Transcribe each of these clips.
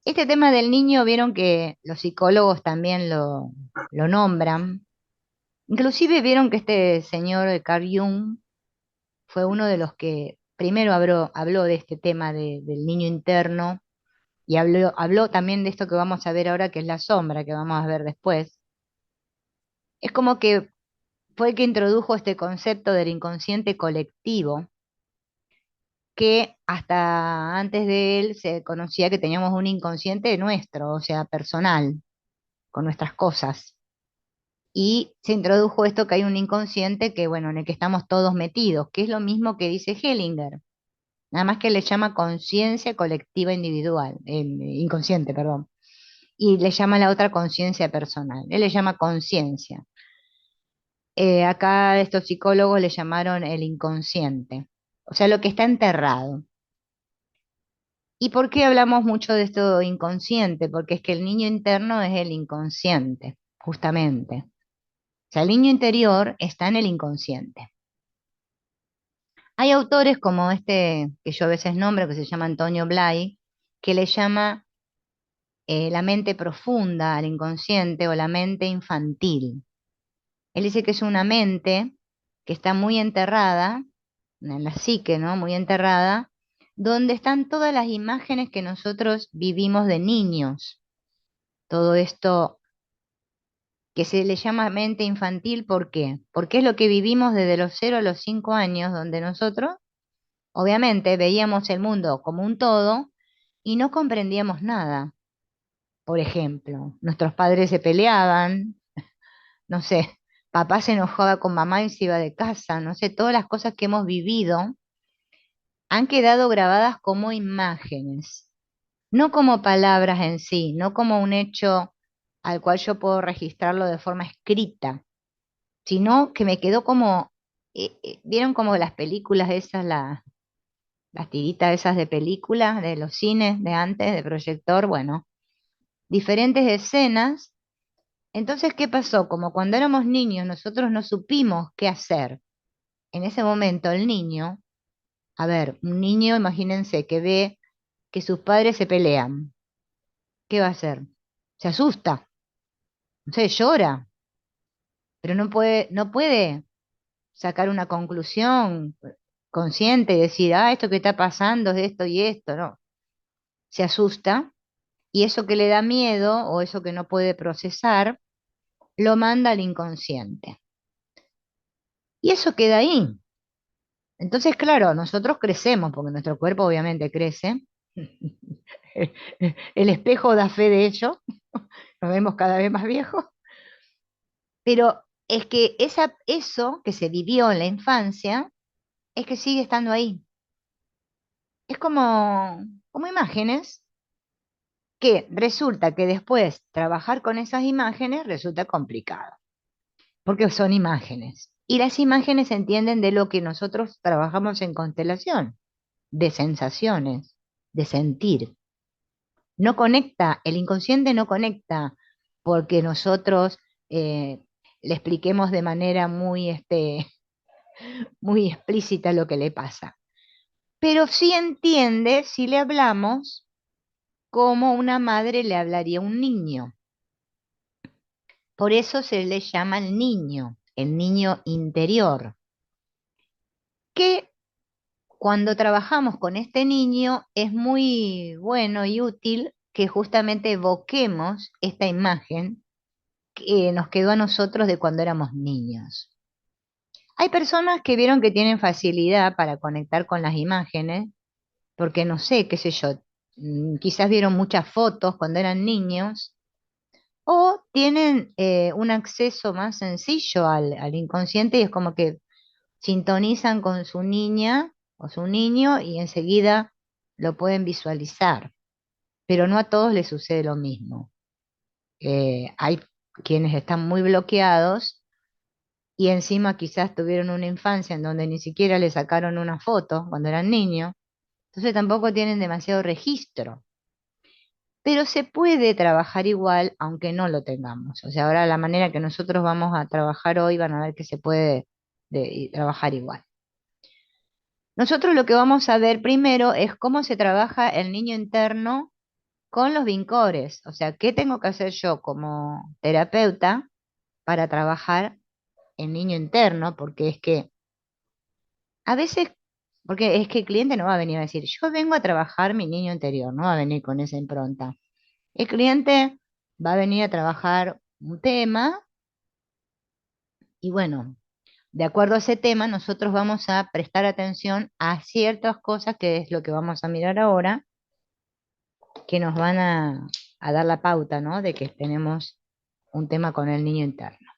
Este tema del niño, vieron que los psicólogos también lo nombran. Inclusive vieron que este señor Carl Jung fue uno de los que primero habló de este tema del niño interno y habló también de esto que vamos a ver ahora, que es la sombra, que vamos a ver después. Es como que fue el que introdujo este concepto del inconsciente colectivo, que hasta antes de él se conocía que teníamos un inconsciente nuestro, o sea, personal, con nuestras cosas. Y se introdujo esto que hay un inconsciente que, bueno, en el que estamos todos metidos, que es lo mismo que dice Hellinger, nada más que le llama conciencia colectiva individual, inconsciente, perdón, y le llama la otra conciencia personal, él le llama conciencia. Acá estos psicólogos le llamaron el inconsciente, o sea, lo que está enterrado. ¿Y por qué hablamos mucho de esto inconsciente? Porque es que el niño interno es el inconsciente, justamente. O sea, el niño interior está en el inconsciente. Hay autores como este que yo a veces nombro, que se llama Antonio Blay, que le llama la mente profunda al inconsciente o la mente infantil. Él dice que es una mente que está muy enterrada, en la psique, ¿no? Muy enterrada, donde están todas las imágenes que nosotros vivimos de niños. Todo esto que se le llama mente infantil, ¿por qué? Porque es lo que vivimos desde los 0 a los 5 años, donde nosotros, obviamente, veíamos el mundo como un todo y no comprendíamos nada. Por ejemplo, nuestros padres se peleaban, no sé, papá se enojaba con mamá y se iba de casa, no sé, todas las cosas que hemos vivido han quedado grabadas como imágenes, no como palabras en sí, no como un hecho al cual yo puedo registrarlo de forma escrita, sino que me quedó como, ¿vieron como las películas esas, las tiritas esas de películas de los cines de antes, de proyector? Bueno, diferentes escenas. Entonces, ¿qué pasó? Como cuando éramos niños, nosotros no supimos qué hacer. En ese momento, el niño, a ver, un niño, imagínense, que ve que sus padres se pelean. ¿Qué va a hacer? Se asusta, no sé, llora, pero no puede sacar una conclusión consciente y decir, ah, esto que está pasando es esto y esto, no. Se asusta y eso que le da miedo o eso que no puede procesar, lo manda al inconsciente. Y eso queda ahí. Entonces, claro, nosotros crecemos, porque nuestro cuerpo obviamente crece. El espejo da fe de ello, nos vemos cada vez más viejos, pero es que eso que se vivió en la infancia es que sigue estando ahí. Es como imágenes que resulta que después trabajar con esas imágenes resulta complicado, porque son imágenes. Y las imágenes se entienden de lo que nosotros trabajamos en constelación, de sensaciones, de sentir. No conecta, el inconsciente no conecta porque nosotros eh, le expliquemos de manera muy, muy explícita lo que le pasa. Pero sí entiende si le hablamos como una madre le hablaría a un niño. Por eso se le llama el niño interior, que cuando trabajamos con este niño es muy bueno y útil que justamente evoquemos esta imagen que nos quedó a nosotros de cuando éramos niños. Hay personas que vieron que tienen facilidad para conectar con las imágenes, porque no sé, qué sé yo, quizás vieron muchas fotos cuando eran niños, o tienen un acceso más sencillo al inconsciente y es como que sintonizan con su niña o su niño y enseguida lo pueden visualizar, pero no a todos les sucede lo mismo. Hay quienes están muy bloqueados y encima quizás tuvieron una infancia en donde ni siquiera le sacaron una foto cuando eran niños, entonces tampoco tienen demasiado registro. Pero se puede trabajar igual aunque no lo tengamos. O sea, ahora la manera que nosotros vamos a trabajar hoy van a ver que se puede trabajar igual. Nosotros lo que vamos a ver primero es cómo se trabaja el niño interno con los vincores. O sea, ¿qué tengo que hacer yo como terapeuta para trabajar el niño interno? Porque es que a veces, porque es que el cliente no va a venir a decir, yo vengo a trabajar mi niño interior, no va a venir con esa impronta. El cliente va a venir a trabajar un tema y bueno, de acuerdo a ese tema, nosotros vamos a prestar atención a ciertas cosas, que es lo que vamos a mirar ahora, que nos van a dar la pauta, ¿no? De que tenemos un tema con el niño interno.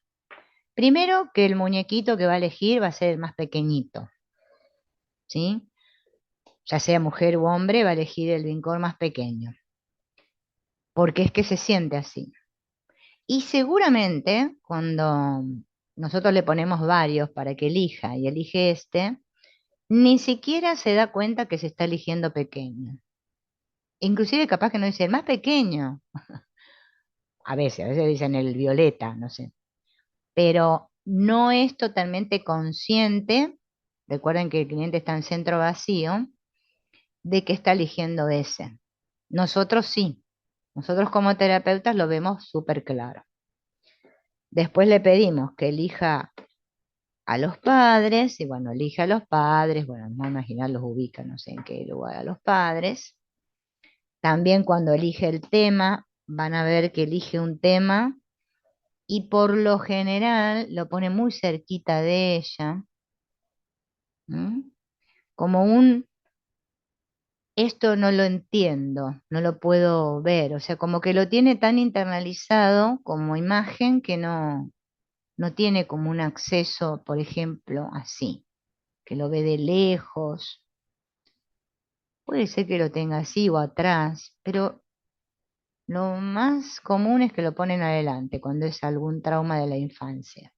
Primero, que el muñequito que va a elegir va a ser el más pequeñito, ¿sí? Ya sea mujer u hombre, va a elegir el vincor más pequeño, porque es que se siente así. Y seguramente cuando nosotros le ponemos varios para que elija y elige este, ni siquiera se da cuenta que se está eligiendo pequeño. Inclusive capaz que no dice el más pequeño. A veces dicen el violeta, no sé. Pero no es totalmente consciente, recuerden que el cliente está en centro vacío, de que está eligiendo ese. Nosotros sí, nosotros como terapeutas lo vemos súper claro. Después le pedimos que elija a los padres, y bueno, elige a los padres, bueno, vamos a imaginar los ubica, no sé en qué lugar a los padres. También cuando elige el tema, van a ver que elige un tema y por lo general lo pone muy cerquita de ella, ¿m? Como un, esto no lo entiendo, no lo puedo ver, o sea, como que lo tiene tan internalizado como imagen que no tiene como un acceso, por ejemplo, así, que lo ve de lejos. Puede ser que lo tenga así o atrás, pero lo más común es que lo ponen adelante cuando es algún trauma de la infancia.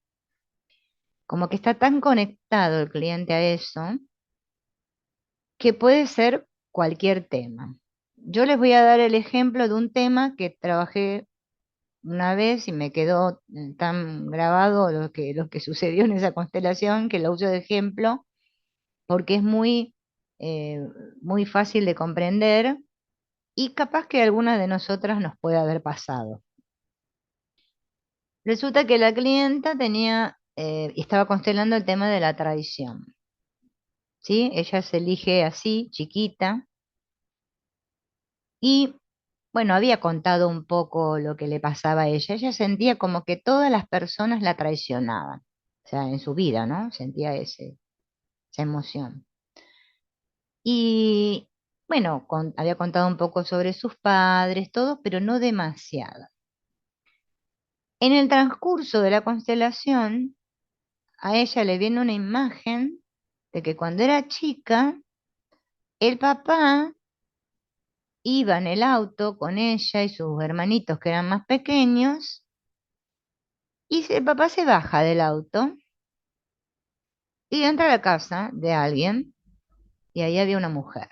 Como que está tan conectado el cliente a eso que puede ser cualquier tema. Yo les voy a dar el ejemplo de un tema que trabajé una vez y me quedó tan grabado lo que sucedió en esa constelación que lo uso de ejemplo porque es eh, muy fácil de comprender y capaz que alguna de nosotras nos puede haber pasado. Resulta que la clienta estaba constelando el tema de la traición, ¿sí? Ella se elige así, chiquita, y bueno, había contado un poco lo que le pasaba a ella. Ella sentía como que todas las personas la traicionaban, o sea, en su vida, ¿no? Sentía esa emoción. Y bueno, había contado un poco sobre sus padres, todo, pero no demasiado. En el transcurso de la constelación, a ella le viene una imagen de que cuando era chica, el papá iba en el auto con ella y sus hermanitos que eran más pequeños, y el papá se baja del auto y entra a la casa de alguien, y ahí había una mujer.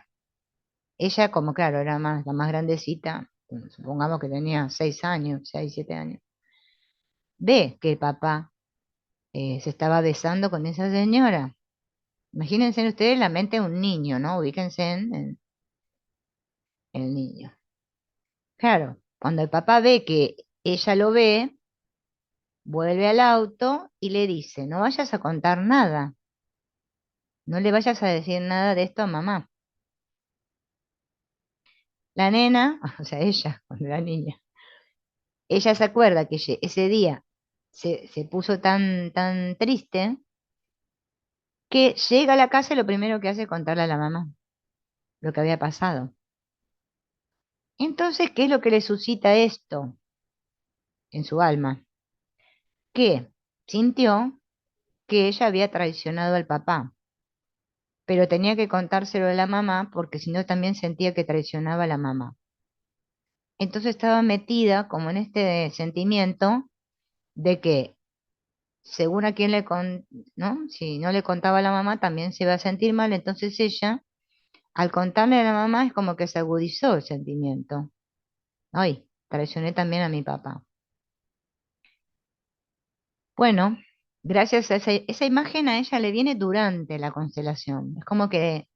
Ella, como claro, era la más grandecita, supongamos que tenía 6 años, 6, 7 años, ve que el papá se estaba besando con esa señora. Imagínense ustedes la mente de un niño, ¿no? Ubíquense en el niño. Claro, cuando el papá ve que ella lo ve, vuelve al auto y le dice, no vayas a contar nada, no le vayas a decir nada de esto a mamá. La nena, o sea, ella, cuando era niña, ella se acuerda que ese día se puso tan triste que llega a la casa y lo primero que hace es contarle a la mamá lo que había pasado. Entonces, ¿qué es lo que le suscita esto en su alma? Que sintió que ella había traicionado al papá, pero tenía que contárselo a la mamá porque si no también sentía que traicionaba a la mamá. Entonces estaba metida como en este sentimiento de que según a quién ¿no? Si no le contaba a la mamá también se iba a sentir mal, entonces ella, al contarle a la mamá, es como que se agudizó el sentimiento. Ay, traicioné también a mi papá. Bueno, gracias a esa imagen a ella le viene durante la constelación. Es como que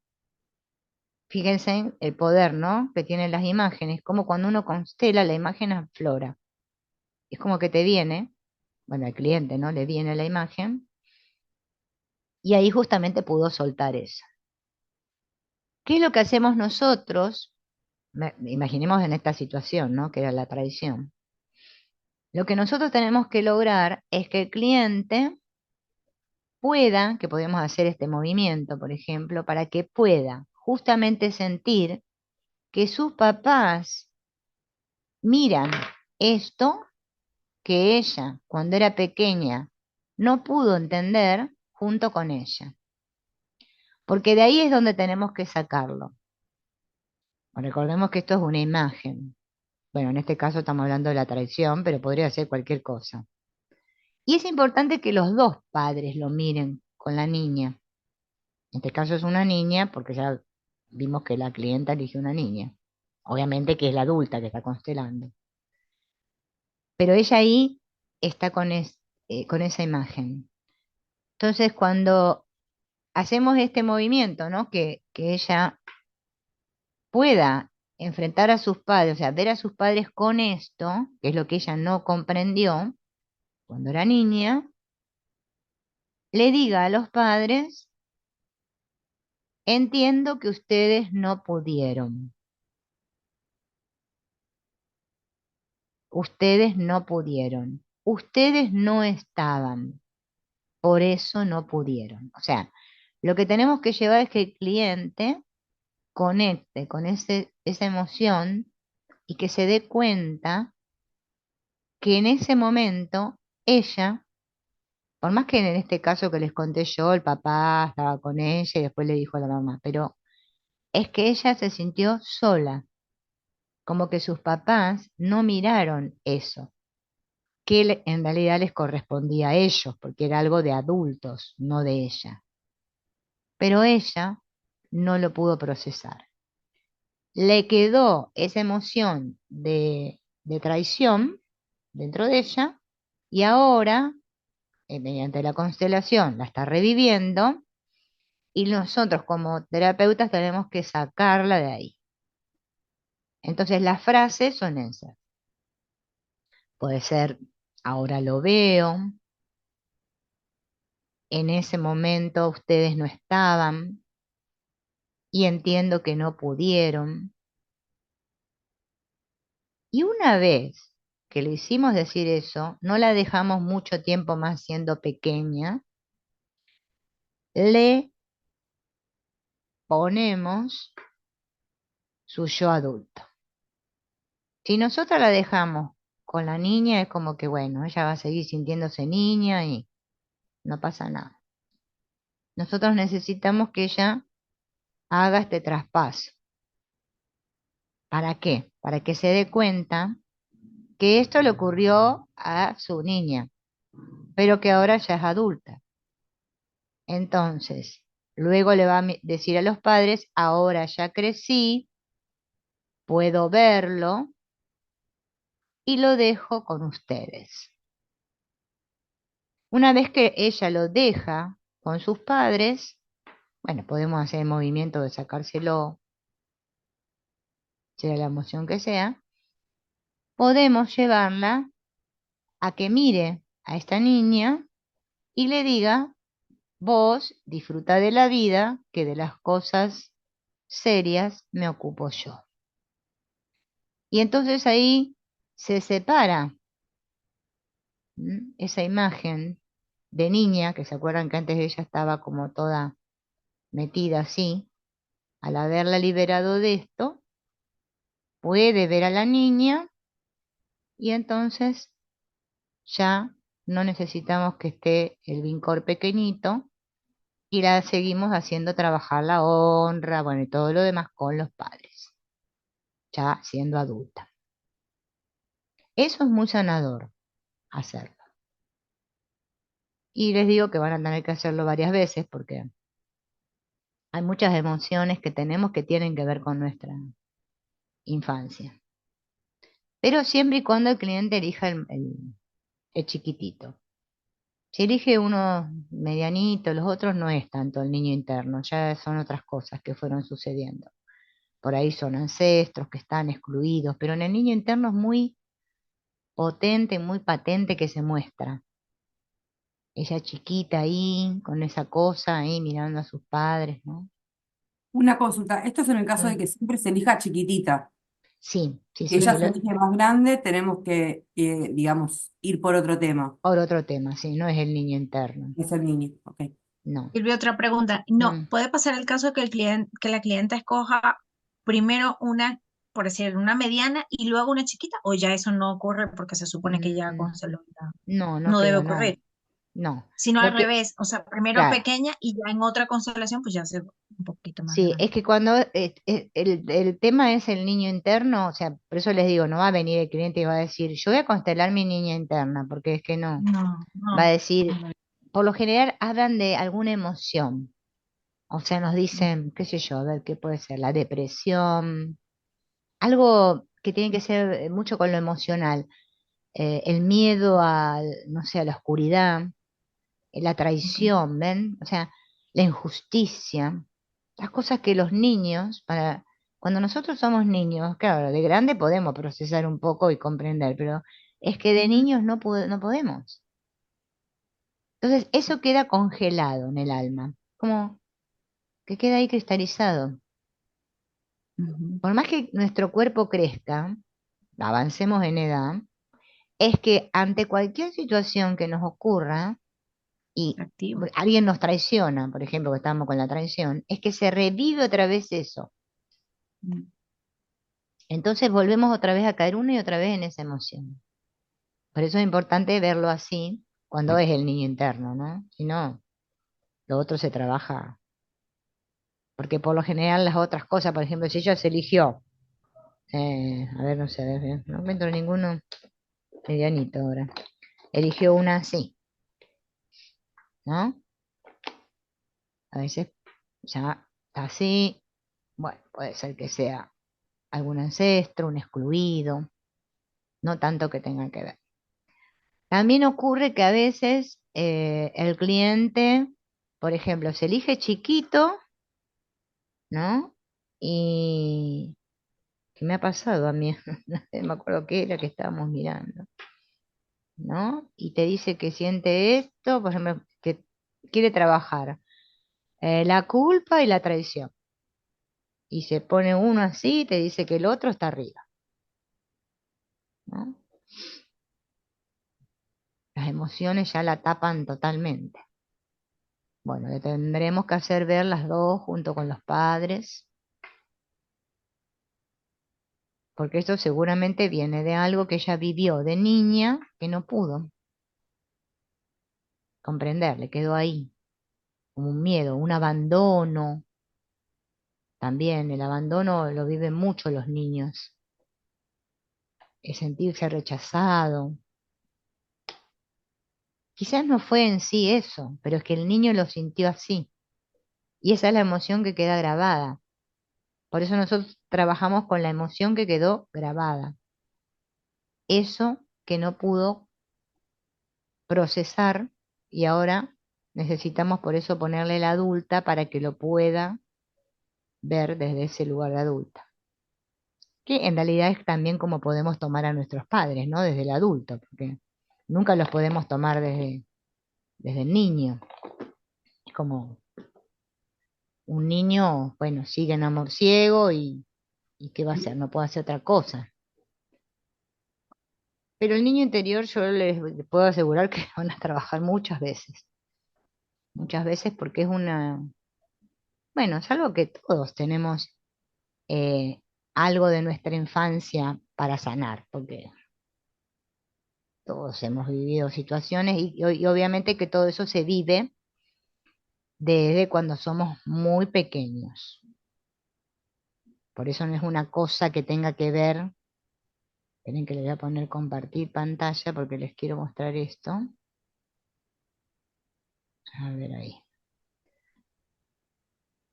Fíjense en el poder, ¿no? Que tienen las imágenes, como cuando uno constela, la imagen aflora. Es como que te viene, bueno, al cliente, ¿no? Le viene la imagen y ahí justamente pudo soltar eso. ¿Qué es lo que hacemos nosotros? Imaginemos en esta situación, ¿no? Que era la traición. Lo que nosotros tenemos que lograr es que el cliente pueda, que podemos hacer este movimiento, por ejemplo, para que pueda justamente sentir que sus papás miran esto que ella, cuando era pequeña, no pudo entender junto con ella. Porque de ahí es donde tenemos que sacarlo. Recordemos que esto es una imagen. Bueno, en este caso estamos hablando de la traición, pero podría ser cualquier cosa. Y es importante que los dos padres lo miren con la niña. En este caso es una niña, porque ya vimos que la clienta eligió una niña. Obviamente que es la adulta que está constelando. Pero ella ahí está con esa imagen. Entonces, cuando hacemos este movimiento, ¿no? Que ella pueda enfrentar a sus padres, o sea, ver a sus padres con esto, que es lo que ella no comprendió cuando era niña, le diga a los padres, entiendo que ustedes no pudieron, ustedes no pudieron, ustedes no estaban, por eso no pudieron. O sea, lo que tenemos que llevar es que el cliente conecte con esa emoción y que se dé cuenta que en ese momento ella, por más que en este caso que les conté yo, el papá estaba con ella y después le dijo a la mamá, pero es que ella se sintió sola, como que sus papás no miraron eso, que en realidad les correspondía a ellos, porque era algo de adultos, no de ella. Pero ella no lo pudo procesar. Le quedó esa emoción de traición dentro de ella y ahora, mediante la constelación, la está reviviendo y nosotros como terapeutas tenemos que sacarla de ahí. Entonces las frases son esas. Puede ser, ahora lo veo, en ese momento ustedes no estaban y entiendo que no pudieron. Y una vez que le hicimos decir eso, no la dejamos mucho tiempo más siendo pequeña, le ponemos su yo adulto. Si nosotros la dejamos con la niña, es como que, bueno, ella va a seguir sintiéndose niña y no pasa nada. Nosotros necesitamos que ella haga este traspaso. ¿Para qué? Para que se dé cuenta que esto le ocurrió a su niña, pero que ahora ya es adulta. Entonces, luego le va a decir a los padres, ahora ya crecí, puedo verlo y lo dejo con ustedes. Una vez que ella lo deja con sus padres, bueno, podemos hacer el movimiento de sacárselo, sea la emoción que sea, podemos llevarla a que mire a esta niña y le diga, vos disfruta de la vida, que de las cosas serias me ocupo yo. Y entonces ahí se separa esa imagen de niña, que se acuerdan que antes ella estaba como toda metida así, al haberla liberado de esto, puede ver a la niña y entonces ya no necesitamos que esté el vincor pequeñito y la seguimos haciendo trabajar la honra, bueno, y todo lo demás con los padres, ya siendo adulta. Eso es muy sanador hacerlo. Y les digo que van a tener que hacerlo varias veces porque hay muchas emociones que tenemos que tienen que ver con nuestra infancia. Pero siempre y cuando el cliente elija el chiquitito. Si elige uno medianito, los otros no es tanto el niño interno, ya son otras cosas que fueron sucediendo. por ahí son ancestros que están excluidos, pero en el niño interno es muy potente, muy patente que se muestra. Ella chiquita ahí, con esa cosa ahí mirando a sus padres, ¿no? Una consulta, esto es en el caso de Sí, que siempre se elija chiquitita. sí, sí, Si sí. ella se elige más grande, tenemos que, digamos, ir por otro tema. Por otro tema, sí, no es el niño interno, Es el niño. Ok. no. Silvia, otra pregunta. No, Mm, puede pasar el caso que que la clienta escoja primero una, por decir, una mediana y luego una chiquita, o ya eso no ocurre porque se supone que ya mm, con celular no, no no debe queda, no, ocurrir, no. sino al Lo que, revés, o sea, primero claro, pequeña y ya en otra constelación pues ya se un poquito más sí, grande. es que cuando el tema es el niño interno, o sea, por eso les digo, no va a venir el cliente y va a decir, yo voy a constelar mi niña interna, porque es que no. No, Va a no. decir, por lo general hablan de alguna emoción, o sea, nos dicen, qué sé yo, a ver, ¿qué puede ser? La depresión, algo que tiene que ser mucho con lo emocional, el miedo a, no sé, a la oscuridad, la Ok. traición, ¿ven? O sea, la injusticia, las cosas que los niños, cuando nosotros somos niños, claro, de grande podemos procesar un poco y comprender, pero es que de Ujú, niños no podemos. Entonces, eso queda congelado en el alma, como que queda ahí cristalizado. ujú. Por más que nuestro cuerpo crezca, avancemos en edad, es que ante cualquier situación que nos ocurra y Activo. alguien nos traiciona, por ejemplo, que estamos con la traición, es que se revive otra vez eso. Mm. Entonces volvemos otra vez a caer una y otra vez en esa emoción. Por eso es importante verlo así cuando es el niño interno, ¿no? Si no, lo otro se trabaja. Porque por lo general las otras cosas, por ejemplo, si ella se eligió, a ver, no sé, a ver, no encuentro ninguno medianito ahora. Eligió una así, ¿no? A veces ya está así, bueno, puede ser que sea algún ancestro, un excluido, no tanto que tenga que ver. También ocurre que a veces el cliente, por ejemplo, se elige chiquito, ¿no? Y ¿qué me ha pasado a mí? No sé, me acuerdo qué era que estábamos mirando, ¿no? Y te dice que siente esto, por ejemplo, que quiere trabajar la culpa y la traición. Y se pone uno así y te dice que el otro está arriba, ¿no? Las emociones ya la tapan totalmente. Bueno, le tendremos que hacer ver las dos junto con los padres, porque esto seguramente viene de algo que ella vivió de niña que no pudo comprender, le quedó ahí, como un miedo, un abandono. También el abandono lo viven mucho los niños, el sentirse rechazado. Quizás no fue en sí eso, pero es que el niño lo sintió así. Y esa es la emoción que queda grabada. Por eso nosotros trabajamos con la emoción que quedó grabada. Eso que no pudo procesar y ahora necesitamos por eso ponerle la adulta para que lo pueda ver desde ese lugar de adulta. Que en realidad es también como podemos tomar a nuestros padres, ¿no? Desde el adulto, porque nunca los podemos tomar desde el niño. Es como un niño, bueno, sigue en amor ciego y ¿qué va a hacer? No puede hacer otra cosa. Pero el niño interior yo les puedo asegurar que van a trabajar muchas veces porque es bueno, es algo que todos tenemos eh, algo de nuestra infancia para sanar, porque todos hemos vivido situaciones y obviamente que todo eso se vive desde cuando somos muy pequeños. Por eso no es una cosa que tenga que ver. Esperen que le voy a poner compartir pantalla porque les quiero mostrar esto. A ver ahí.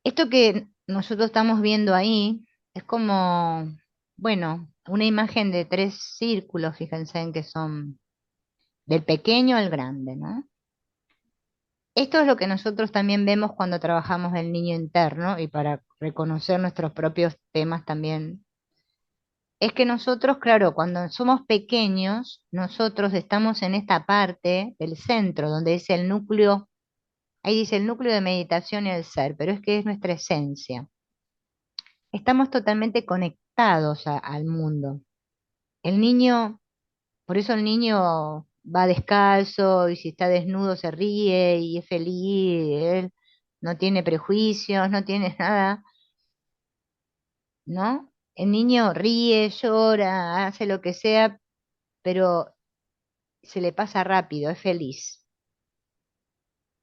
Esto que nosotros estamos viendo ahí es como, bueno, una imagen de tres círculos, fíjense en que son del pequeño al grande, ¿no? Esto es lo que nosotros también vemos cuando trabajamos el niño interno y para reconocer nuestros propios temas también, es que nosotros, claro, cuando somos pequeños, nosotros estamos en esta parte del centro, donde dice el núcleo, ahí dice el núcleo de meditación y el ser, pero es que es nuestra esencia. Estamos totalmente conectados al mundo. El niño, por eso el niño va descalzo y si está desnudo se ríe y es feliz, él no tiene prejuicios, no tiene nada, ¿no? El niño ríe, llora, hace lo que sea, pero se le pasa rápido, es feliz.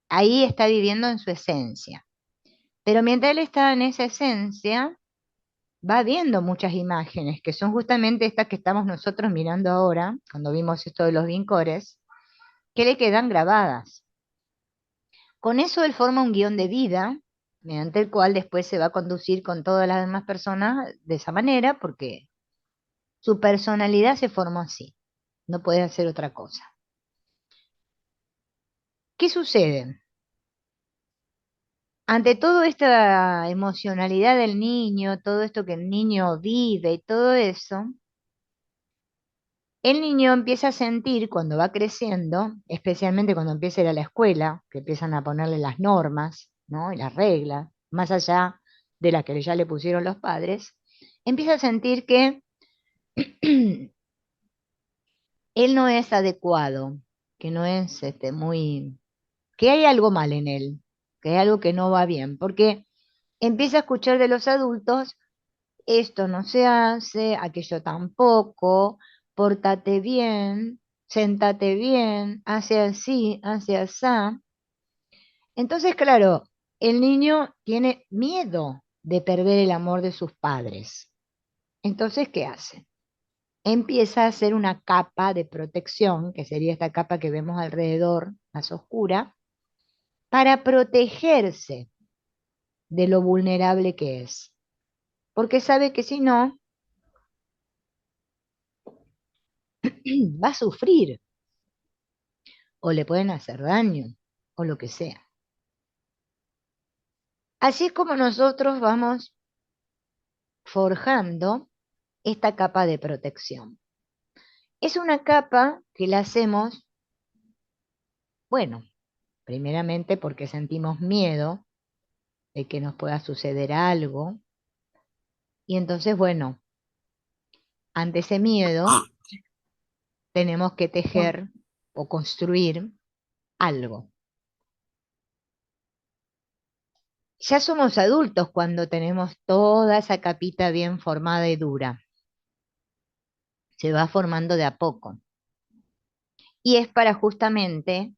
Ahí está viviendo en su esencia. Pero mientras él está en esa esencia, va viendo muchas imágenes, que son justamente estas que estamos nosotros mirando ahora, cuando vimos esto de los vincores, que le quedan grabadas. Con eso él forma un guión de vida, mediante el cual después se va a conducir con todas las demás personas de esa manera, porque su personalidad se formó así, no puede hacer otra cosa. ¿Qué sucede? Ante toda esta emocionalidad del niño, todo esto que el niño vive y todo eso, el niño empieza a sentir cuando va creciendo, especialmente cuando empieza a ir a la escuela, que empiezan a ponerle las normas, ¿no? Y las reglas, más allá de las que ya le pusieron los padres, empieza a sentir que él no es adecuado, que no es que hay algo mal en él, que hay algo que no va bien, porque empieza a escuchar de los adultos: esto no se hace, aquello tampoco, pórtate bien, séntate bien, hace así, hace asá. Entonces, claro, el niño tiene miedo de perder el amor de sus padres. Entonces, ¿qué hace? Empieza a hacer una capa de protección, que sería esta capa que vemos alrededor, más oscura, para protegerse de lo vulnerable que es. Porque sabe que si no, va a sufrir o le pueden hacer daño o lo que sea. Así es como nosotros vamos forjando esta capa de protección. Es una capa que la hacemos, bueno, primeramente porque sentimos miedo de que nos pueda suceder algo y entonces, bueno, ante ese miedo tenemos que tejer o construir algo. Ya somos adultos cuando tenemos toda esa capita bien formada y dura. Se va formando de a poco. Y es para justamente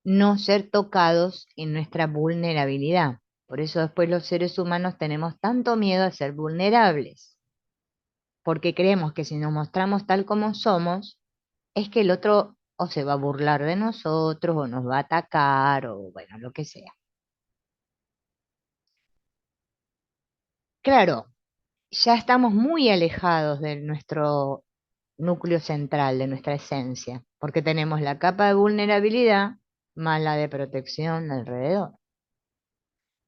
no ser tocados en nuestra vulnerabilidad. Por eso después los seres humanos tenemos tanto miedo a ser vulnerables, porque creemos que si nos mostramos tal como somos, es que el otro o se va a burlar de nosotros, o nos va a atacar, o bueno, lo que sea. Claro, ya estamos muy alejados de nuestro núcleo central, de nuestra esencia, porque tenemos la capa de vulnerabilidad más la de protección alrededor.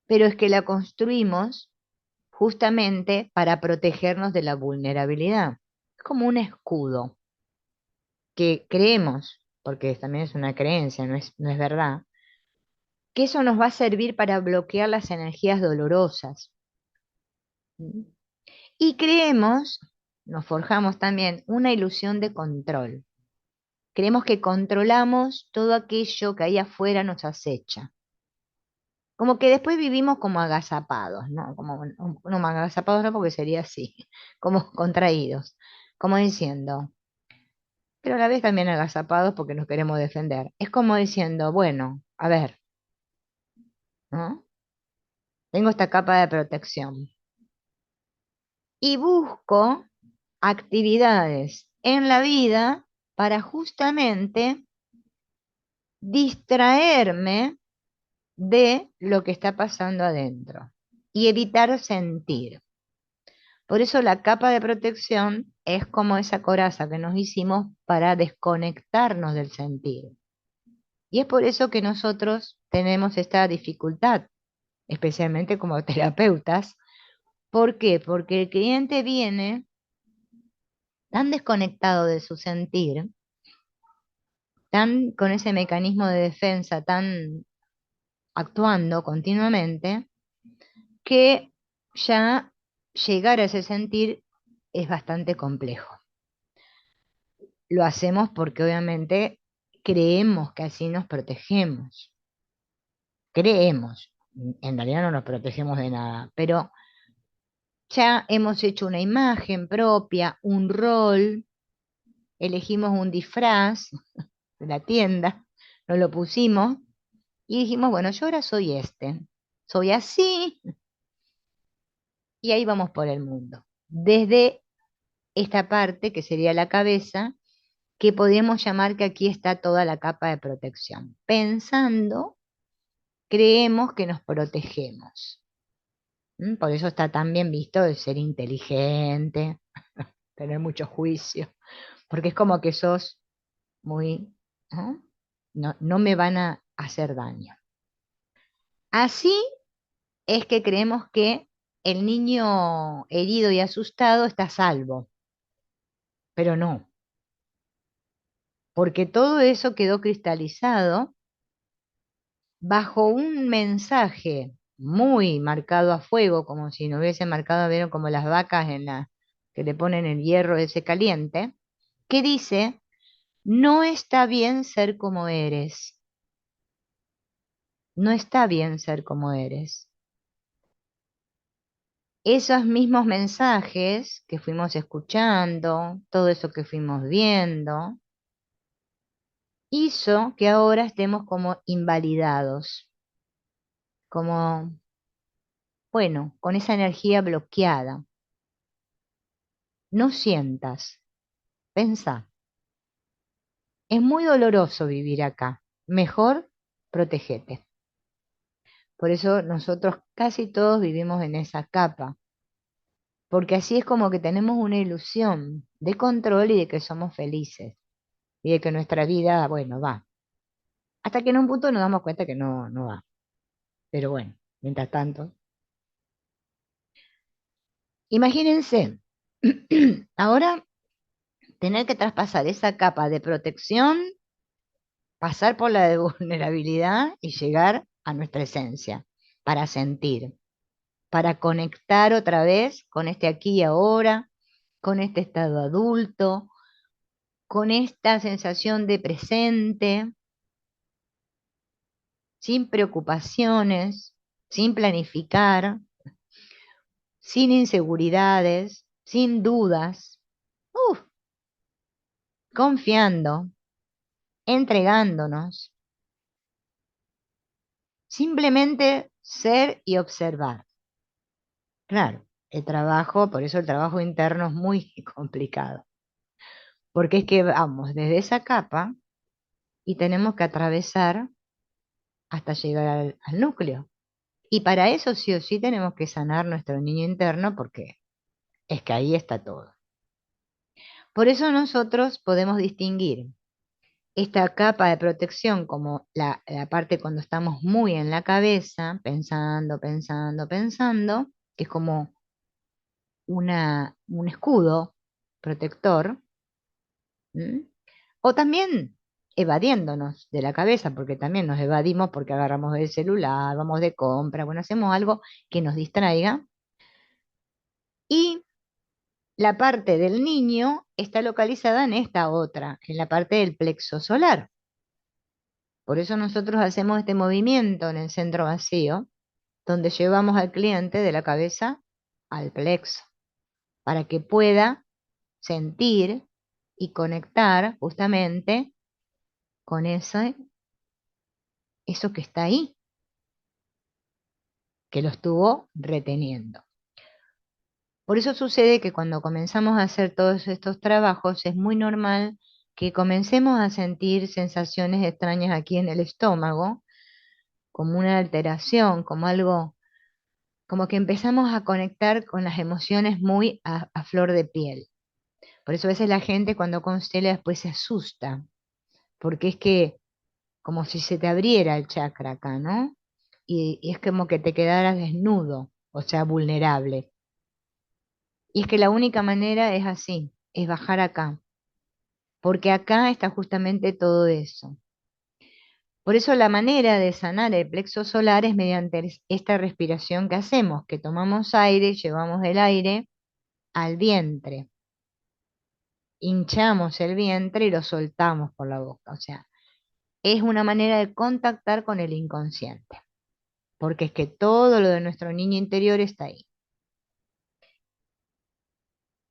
Pero es que la construimos justamente para protegernos de la vulnerabilidad. Es como un escudo que creemos, porque también es una creencia, no es verdad, que eso nos va a servir para bloquear las energías dolorosas. ¿Mm? Y creemos, nos forjamos también una ilusión de control. Creemos que controlamos todo aquello que ahí afuera nos acecha. Como que después vivimos como agazapados, ¿no? Como, no, agazapados no porque sería así, como contraídos, como diciendo, pero a la vez también agazapados porque nos queremos defender. Es como diciendo, bueno, a ver, ¿no? Tengo esta capa de protección y busco actividades en la vida para justamente distraerme de lo que está pasando adentro y evitar sentir. Por eso la capa de protección es como esa coraza que nos hicimos para desconectarnos del sentir. Y es por eso que nosotros tenemos esta dificultad especialmente como terapeutas. ¿Por qué? Porque el cliente viene tan desconectado de su sentir, tan con ese mecanismo de defensa, tan actuando continuamente, que ya llegar a ese sentir es bastante complejo. Lo hacemos porque obviamente creemos que así nos protegemos. Creemos, en realidad no nos protegemos de nada, pero ya hemos hecho una imagen propia, un rol, elegimos un disfraz de la tienda, nos lo pusimos y dijimos, bueno, yo ahora soy soy así, y ahí vamos por el mundo. Desde esta parte, que sería la cabeza, que podríamos llamar que aquí está toda la capa de protección. Pensando, creemos que nos protegemos. Por eso está tan bien visto el ser inteligente, tener mucho juicio, porque es como que sos muy, ¿no? No, no me van a hacer daño. Así es que creemos que el niño herido y asustado está a salvo, pero no, porque todo eso quedó cristalizado bajo un mensaje muy marcado a fuego, como si no hubiese marcado, vieron como las vacas que le ponen el hierro ese caliente, que dice, no está bien ser como eres, no está bien ser como eres. Esos mismos mensajes que fuimos escuchando, todo eso que fuimos viendo, hizo que ahora estemos como invalidados, como, bueno, con esa energía bloqueada. No sientas, pensá. Es muy doloroso vivir acá. Mejor protégete. Por eso nosotros casi todos vivimos en esa capa, porque así es como que tenemos una ilusión de control y de que somos felices y de que nuestra vida, bueno, va. Hasta que en un punto nos damos cuenta que no, no va. Pero bueno, mientras tanto, imagínense, ahora tener que traspasar esa capa de protección, pasar por la de vulnerabilidad y llegar a nuestra esencia para sentir, para conectar otra vez con este aquí y ahora, con este estado adulto, con esta sensación de presente, sin preocupaciones, sin planificar, sin inseguridades, sin dudas, uf, confiando, entregándonos, simplemente ser y observar. Claro, el trabajo, por eso el trabajo interno es muy complicado, porque es que vamos desde esa capa y tenemos que atravesar hasta llegar al núcleo. Y para eso sí o sí tenemos que sanar nuestro niño interno porque es que ahí está todo. Por eso nosotros podemos distinguir esta capa de protección como la parte cuando estamos muy en la cabeza, pensando, pensando, pensando, que es como un escudo protector, ¿m? O también evadiéndonos de la cabeza, porque también nos evadimos porque agarramos el celular, vamos de compra, bueno, hacemos algo que nos distraiga. Y la parte del niño está localizada en esta otra, en la parte del plexo solar. Por eso nosotros hacemos este movimiento en el centro vacío, donde llevamos al cliente de la cabeza al plexo, para que pueda sentir y conectar justamente con eso que está ahí, que lo estuvo reteniendo. Por eso sucede que cuando comenzamos a hacer todos estos trabajos es muy normal que comencemos a sentir sensaciones extrañas aquí en el estómago, como una alteración, como algo, como que empezamos a conectar con las emociones muy a flor de piel. Por eso a veces la gente cuando constela después se asusta, porque es que como si se te abriera el chakra acá, ¿no? y es como que te quedaras desnudo, o sea, vulnerable. Y es que la única manera es así, es bajar acá, porque acá está justamente todo eso. Por eso la manera de sanar el plexo solar es mediante esta respiración que hacemos, que tomamos aire, llevamos el aire al vientre, hinchamos el vientre y lo soltamos por la boca. O sea, es una manera de contactar con el inconsciente, porque es que todo lo de nuestro niño interior está ahí.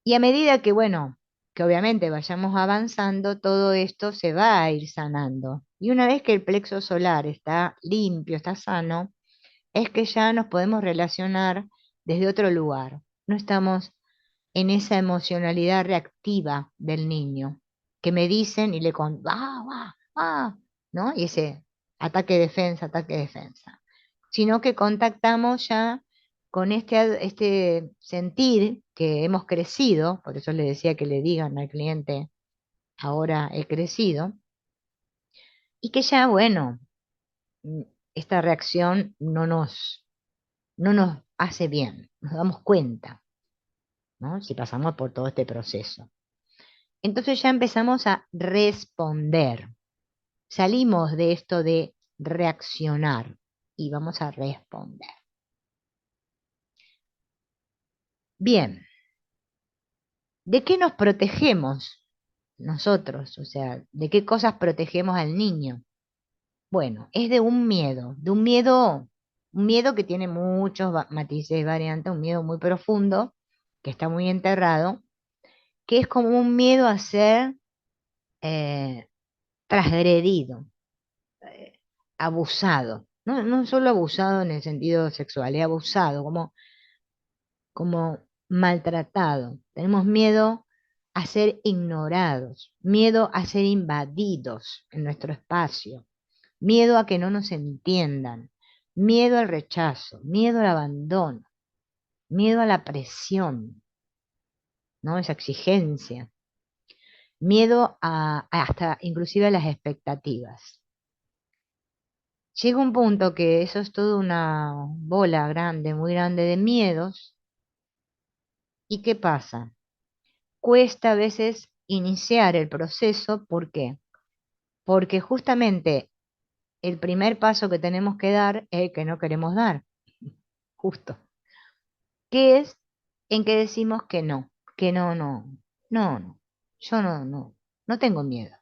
Y a medida que, bueno, que obviamente vayamos avanzando, todo esto se va a ir sanando. Y una vez que el plexo solar está limpio, está sano, es que ya nos podemos relacionar desde otro lugar. No estamos en esa emocionalidad reactiva del niño, que me dicen y le con, ¿no? Y ese ataque, defensa, sino que contactamos ya con este sentir que hemos crecido, por eso le decía que le digan al cliente, ahora he crecido, y que ya, bueno, mm, esta reacción no nos hace bien, nos damos cuenta, ¿no? Si pasamos por todo este proceso. Entonces ya empezamos a responder. Salimos de esto de reaccionar y vamos a responder. Bien, ¿de qué nos protegemos nosotros? O sea, ¿de qué cosas protegemos al niño? Bueno, es un miedo que tiene muchos matices y variantes, un miedo muy profundo, que está muy enterrado, que es como un miedo a ser eh, transgredido, abusado. No, no solo abusado en el sentido sexual, es abusado, como maltratado. Tenemos miedo a ser ignorados, miedo a ser invadidos en nuestro espacio, miedo a que no nos entiendan, miedo al rechazo, miedo al abandono, miedo a la presión, ¿no? Esa exigencia, miedo hasta inclusive a las expectativas. Llega un punto que eso es toda una bola grande, muy grande de miedos. ¿Y qué pasa? Cuesta a veces iniciar el proceso. ¿Por qué? Porque justamente el primer paso que tenemos que dar es el que no queremos dar, justo, que es en que decimos que no, no, no, no, yo no tengo miedo.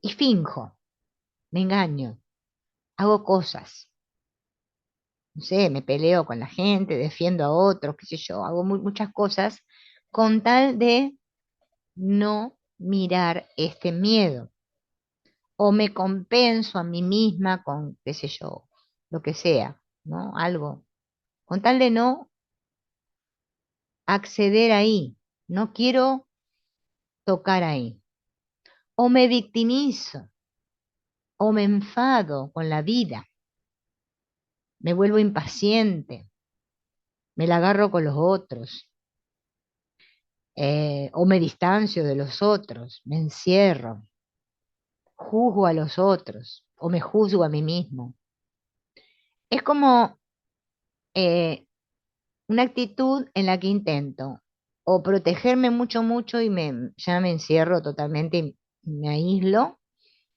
Y finjo, me engaño, hago cosas. No sé, me peleo con la gente, defiendo a otros, qué sé yo, hago muchas cosas con tal de no mirar este miedo. O me compenso a mí misma con, qué sé yo, lo que sea, ¿no? Algo, con tal de no acceder ahí, no quiero tocar ahí. O me victimizo, o me enfado con la vida, me vuelvo impaciente, me la agarro con los otros, o me distancio de los otros, me encierro, juzgo a los otros, o me juzgo a mí mismo. Es como eh, una actitud en la que intento o protegerme mucho, mucho y ya me encierro totalmente y me aíslo,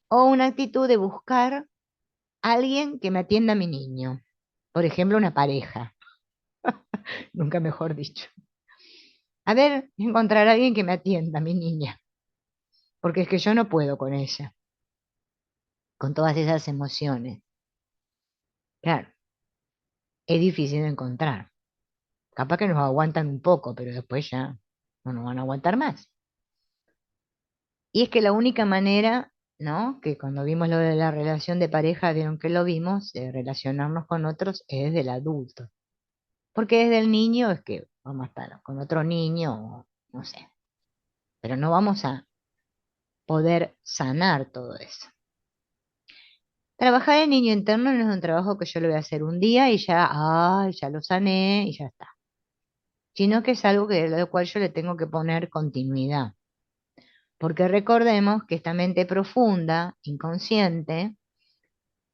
o una actitud de buscar a alguien que me atienda a mi niño, por ejemplo, una pareja, nunca mejor dicho. A ver, encontrar a alguien que me atienda a mi niña, porque es que yo no puedo con ella, con todas esas emociones. Claro, es difícil de encontrar. Capaz que nos aguantan un poco, pero después ya no nos van a aguantar más. Y es que la única manera, ¿no? Que cuando vimos lo de la relación de pareja, vieron que lo vimos, de relacionarnos con otros es desde el adulto. Porque desde el niño es que vamos a estar con otro niño, o no sé. Pero no vamos a poder sanar todo eso. Trabajar el niño interno no es un trabajo que yo lo voy a hacer un día y ya, ay, ya lo sané y ya está. Sino que es algo que, lo cual yo le tengo que poner continuidad. Porque recordemos que esta mente profunda, inconsciente,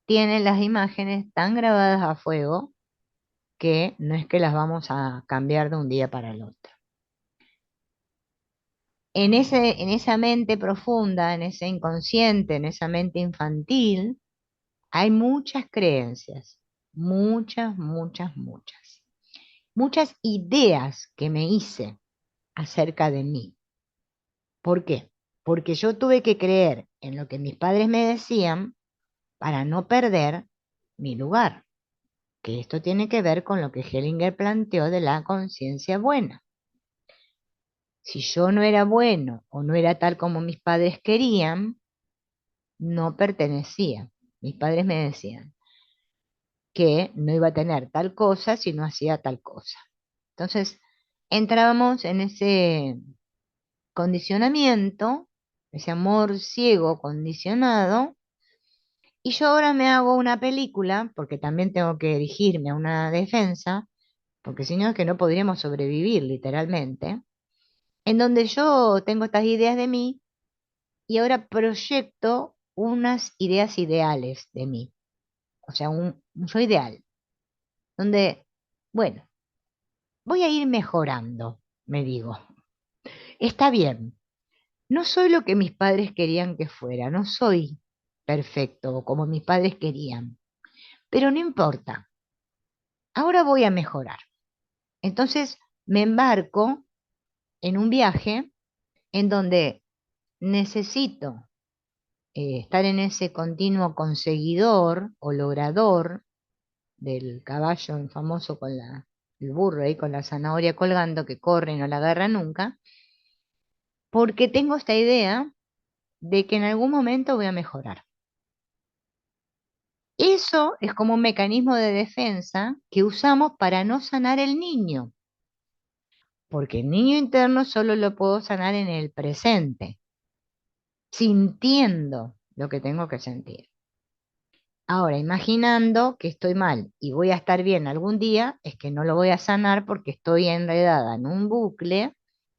tienen las imágenes tan grabadas a fuego que no es que las vamos a cambiar de un día para el otro. En esa mente profunda, en ese inconsciente, en esa mente infantil, hay muchas creencias, muchas, muchas, muchas. Muchas ideas que me hice acerca de mí. ¿Por qué? Porque yo tuve que creer en lo que mis padres me decían para no perder mi lugar, que esto tiene que ver con lo que Hellinger planteó de la conciencia buena. Si yo no era bueno o no era tal como mis padres querían, no pertenecía. Mis padres me decían que no iba a tener tal cosa si no hacía tal cosa. Entonces, entrábamos en ese condicionamiento, ese amor ciego condicionado, y yo ahora me hago una película, porque también tengo que dirigirme a una defensa, porque si no es que no podríamos sobrevivir literalmente, en donde yo tengo estas ideas de mí y ahora proyecto unas ideas ideales de mí, o sea, un yo ideal, donde, bueno, voy a ir mejorando, me digo. Está bien, no soy lo que mis padres querían que fuera, no soy perfecto como mis padres querían, pero no importa, ahora voy a mejorar. Entonces me embarco en un viaje en donde necesito estar en ese continuo conseguidor o logrador del caballo famoso con el burro ahí con la zanahoria colgando que corre y no la agarra nunca, porque tengo esta idea de que en algún momento voy a mejorar. Eso es como un mecanismo de defensa que usamos para no sanar el niño, porque el niño interno solo lo puedo sanar en el presente, sintiendo lo que tengo que sentir. Ahora, imaginando que estoy mal y voy a estar bien algún día, es que no lo voy a sanar porque estoy enredada en un bucle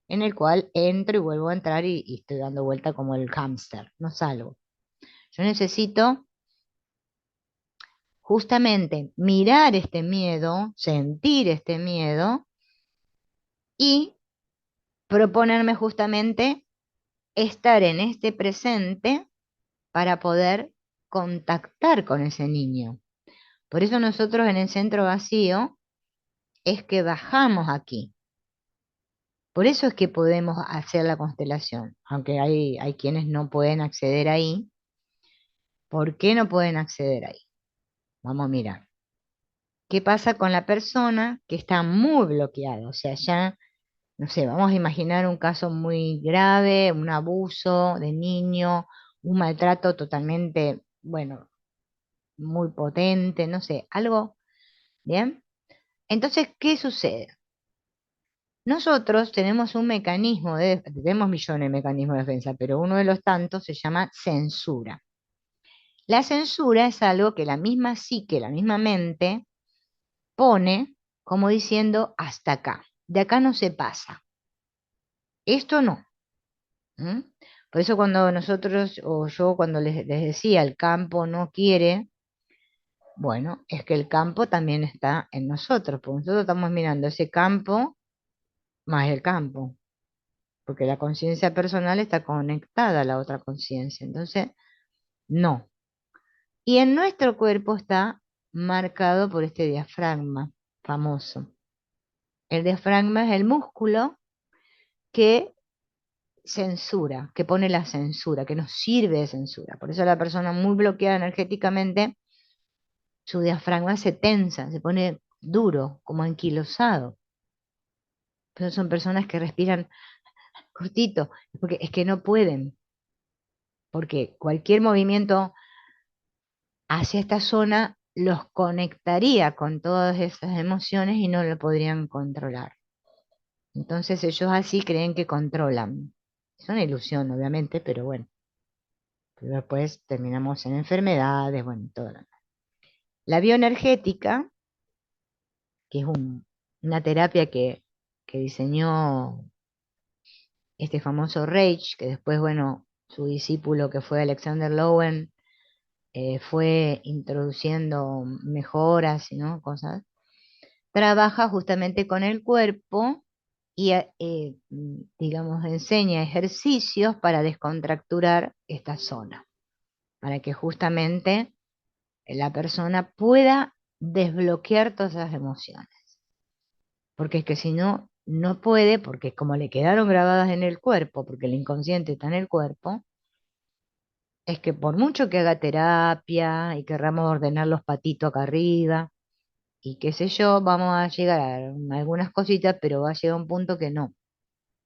en el cual entro y vuelvo a entrar y estoy dando vuelta como el hámster, no salgo. Yo necesito justamente mirar este miedo, sentir este miedo y proponerme justamente estar en este presente para poder contactar con ese niño. Por eso nosotros en el centro vacío es que bajamos aquí. Por eso es que podemos hacer la constelación, aunque hay quienes no pueden acceder ahí. ¿Por qué no pueden acceder ahí? Vamos a mirar. ¿Qué pasa con la persona que está muy bloqueada? O sea, ya, no sé, vamos a imaginar un caso muy grave, un abuso de niño, un maltrato totalmente, bueno, muy potente, no sé, algo, ¿bien? Entonces, ¿qué sucede? Nosotros tenemos un mecanismo tenemos millones de mecanismos de defensa, pero uno de los tantos se llama censura. La censura es algo que la misma psique, la misma mente, pone como diciendo hasta acá. De acá no se pasa. Esto no. ¿M? Por eso cuando nosotros, o yo cuando les decía, el campo no quiere, bueno, es que el campo también está en nosotros, porque nosotros estamos mirando ese campo más el campo, porque la conciencia personal está conectada a la otra conciencia. Entonces, no. Y en nuestro cuerpo está marcado por este diafragma famoso. El diafragma es el músculo que censura, que pone la censura, que nos sirve de censura. Por eso la persona muy bloqueada energéticamente, su diafragma se tensa, se pone duro, como anquilosado. Pero son personas que respiran cortito, porque es que no pueden, porque cualquier movimiento hacia esta zona los conectaría con todas esas emociones y no lo podrían controlar. Entonces ellos así creen que controlan. Es una ilusión, obviamente, pero bueno. Pero después terminamos en enfermedades, bueno, todo lo demás. La bioenergética, que es una terapia que diseñó este famoso Reich, que después, bueno, su discípulo que fue Alexander Lowen, fue introduciendo mejoras, ¿no? Cosas, trabaja justamente con el cuerpo y, digamos, enseña ejercicios para descontracturar esta zona, para que justamente la persona pueda desbloquear todas esas emociones. Porque es que si no, no puede, porque como le quedaron grabadas en el cuerpo, porque el inconsciente está en el cuerpo, es que por mucho que haga terapia y querramos ordenar los patitos acá arriba, y qué sé yo, vamos a llegar a algunas cositas, pero va a llegar un punto que no.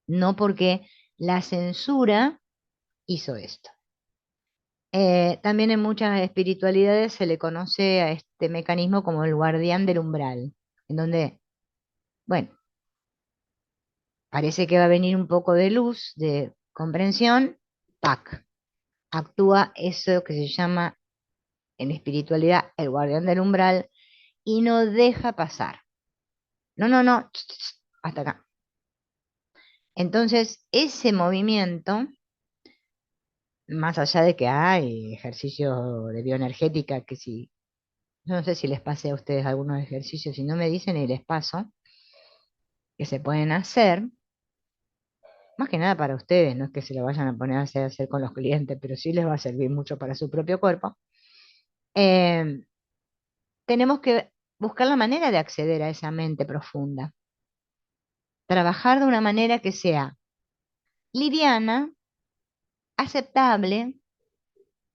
No porque la censura hizo esto. También en muchas espiritualidades se le conoce a este mecanismo como el guardián del umbral, en donde, bueno, parece que va a venir un poco de luz, de comprensión, ¡pac! Actúa eso que se llama en espiritualidad el guardián del umbral y no deja pasar. No, no, no, hasta acá. Entonces, ese movimiento, más allá de que hay ejercicios de bioenergética, que si, no sé si les pasé a ustedes algunos ejercicios, si no me dicen y les paso, que se pueden hacer, más que nada para ustedes, no es que se lo vayan a poner a hacer con los clientes, pero sí les va a servir mucho para su propio cuerpo. eh, Tenemos que buscar la manera de acceder a esa mente profunda, trabajar de una manera que sea liviana, aceptable,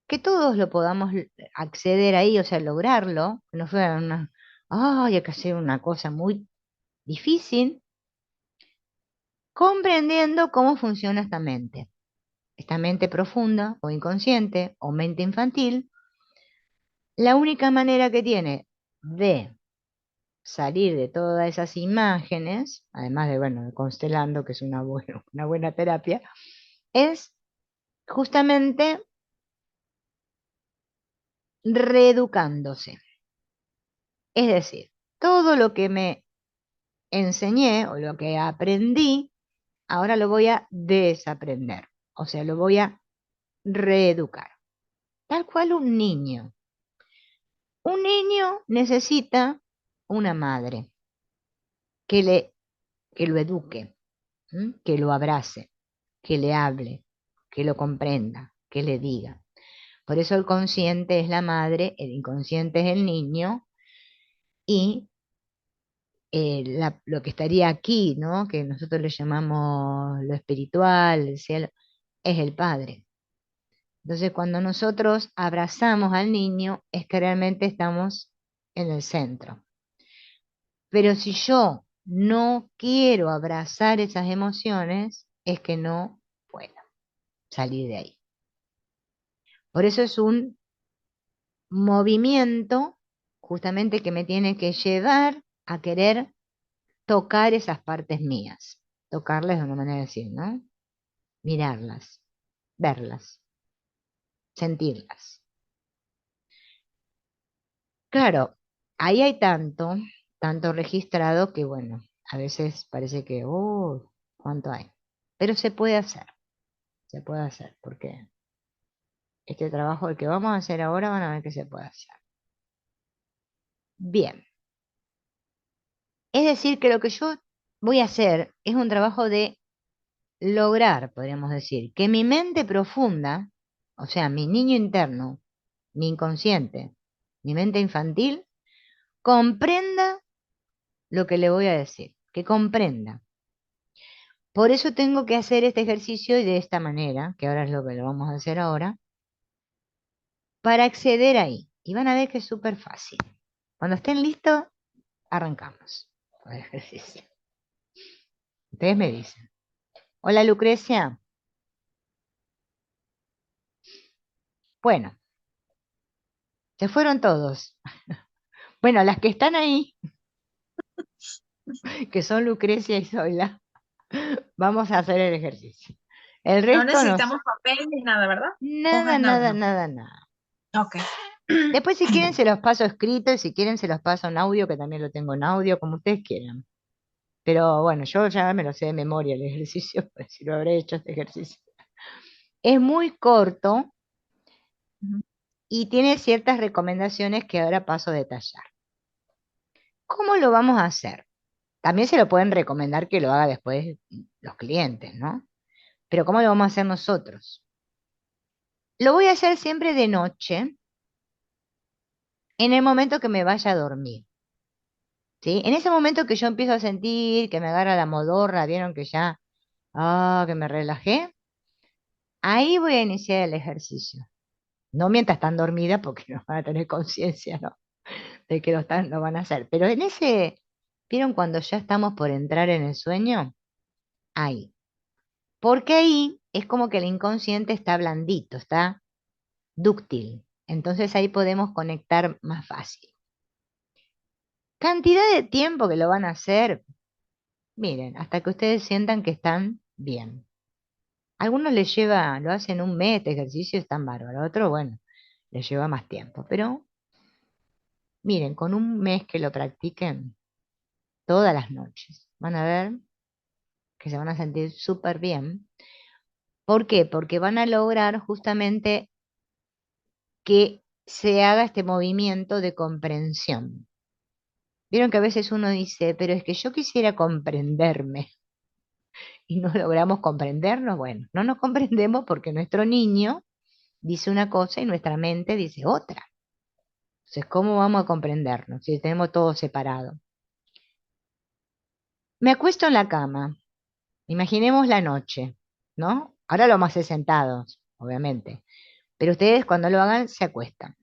que todos lo podamos acceder ahí, o sea, lograrlo, que no fuera una, ay, hay que hacer una cosa muy difícil, comprendiendo cómo funciona esta mente profunda o inconsciente o mente infantil. La única manera que tiene de salir de todas esas imágenes, además de, bueno, de constelando, que es una buena terapia, es justamente reeducándose. Es decir, todo lo que me enseñé o lo que aprendí, ahora lo voy a desaprender, o sea, lo voy a reeducar. Tal cual un niño. Un niño necesita una madre que que lo eduque, que lo abrace, que le hable, que lo comprenda, que le diga. Por eso el consciente es la madre, el inconsciente es el niño y lo que estaría aquí, ¿no? Que nosotros le llamamos lo espiritual, el cielo, es el padre. Entonces, cuando nosotros abrazamos al niño, es que realmente estamos en el centro. Pero si yo no quiero abrazar esas emociones, es que no puedo salir de ahí. Por eso es un movimiento justamente que me tiene que llevar a querer tocar esas partes mías. Tocarlas de una manera de decir, ¿no? Mirarlas, verlas, sentirlas. Claro, ahí hay tanto registrado que, bueno, a veces parece que, oh, ¿cuánto hay? Pero se puede hacer, porque este trabajo, el que vamos a hacer ahora, van a ver que se puede hacer. Bien, es decir, que lo que yo voy a hacer es un trabajo de lograr, podríamos decir, que mi mente profunda, o sea, mi niño interno, mi inconsciente, mi mente infantil, comprenda lo que le voy a decir, que comprenda. Por eso tengo que hacer este ejercicio y de esta manera, que ahora es lo que lo vamos a hacer ahora, para acceder ahí. Y van a ver que es súper fácil. Cuando estén listos, arrancamos con el ejercicio. Ustedes me dicen. Hola Lucrecia. Bueno, se fueron todos. Bueno, las que están ahí, que son Lucrecia y Zoila, vamos a hacer el ejercicio. El No resto nos... necesitamos papel ni nada, ¿verdad? Nada, Hojas nada nada, más. nada, nada. Ok. Después si quieren se los paso escrito y si quieren se los paso en audio, que también lo tengo en audio, como ustedes quieran. Pero bueno, yo ya me lo sé de memoria el ejercicio, pues si lo habré hecho este ejercicio. Es muy corto Ujú. y tiene ciertas recomendaciones que ahora paso a detallar. ¿Cómo lo vamos a hacer? También se lo pueden recomendar que lo haga después los clientes, ¿no? Pero ¿cómo lo vamos a hacer nosotros? Lo voy a hacer siempre de noche, en el momento que me vaya a dormir, ¿sí? En ese momento que yo empiezo a sentir que me agarra la modorra, ¿vieron que ya, que me relajé? Ahí voy a iniciar el ejercicio. No mientras están dormidas, porque no van a tener conciencia, ¿no? De que lo van a hacer. Pero en ese, ¿vieron cuando ya estamos por entrar en el sueño? Ahí. Porque ahí es como que el inconsciente está blandito, está dúctil. Entonces ahí podemos conectar más fácil. Cantidad de tiempo que lo van a hacer, miren, hasta que ustedes sientan que están bien. Algunos les lleva, lo hacen un mes de ejercicio, están bárbaros. Otro, bueno, les lleva más tiempo. Pero miren, con un mes que lo practiquen todas las noches, van a ver que se van a sentir súper bien. ¿Por qué? Porque van a lograr justamente que se haga este movimiento de comprensión. Vieron que a veces uno dice, pero es que yo quisiera comprenderme y no logramos comprendernos. Bueno, no nos comprendemos porque nuestro niño dice una cosa y nuestra mente dice otra. Entonces, ¿cómo vamos a comprendernos si tenemos todo separado? Me acuesto en la cama, imaginemos la noche, ¿no? Ahora lo vamos a hacer sentados, obviamente, pero ustedes cuando lo hagan se acuestan,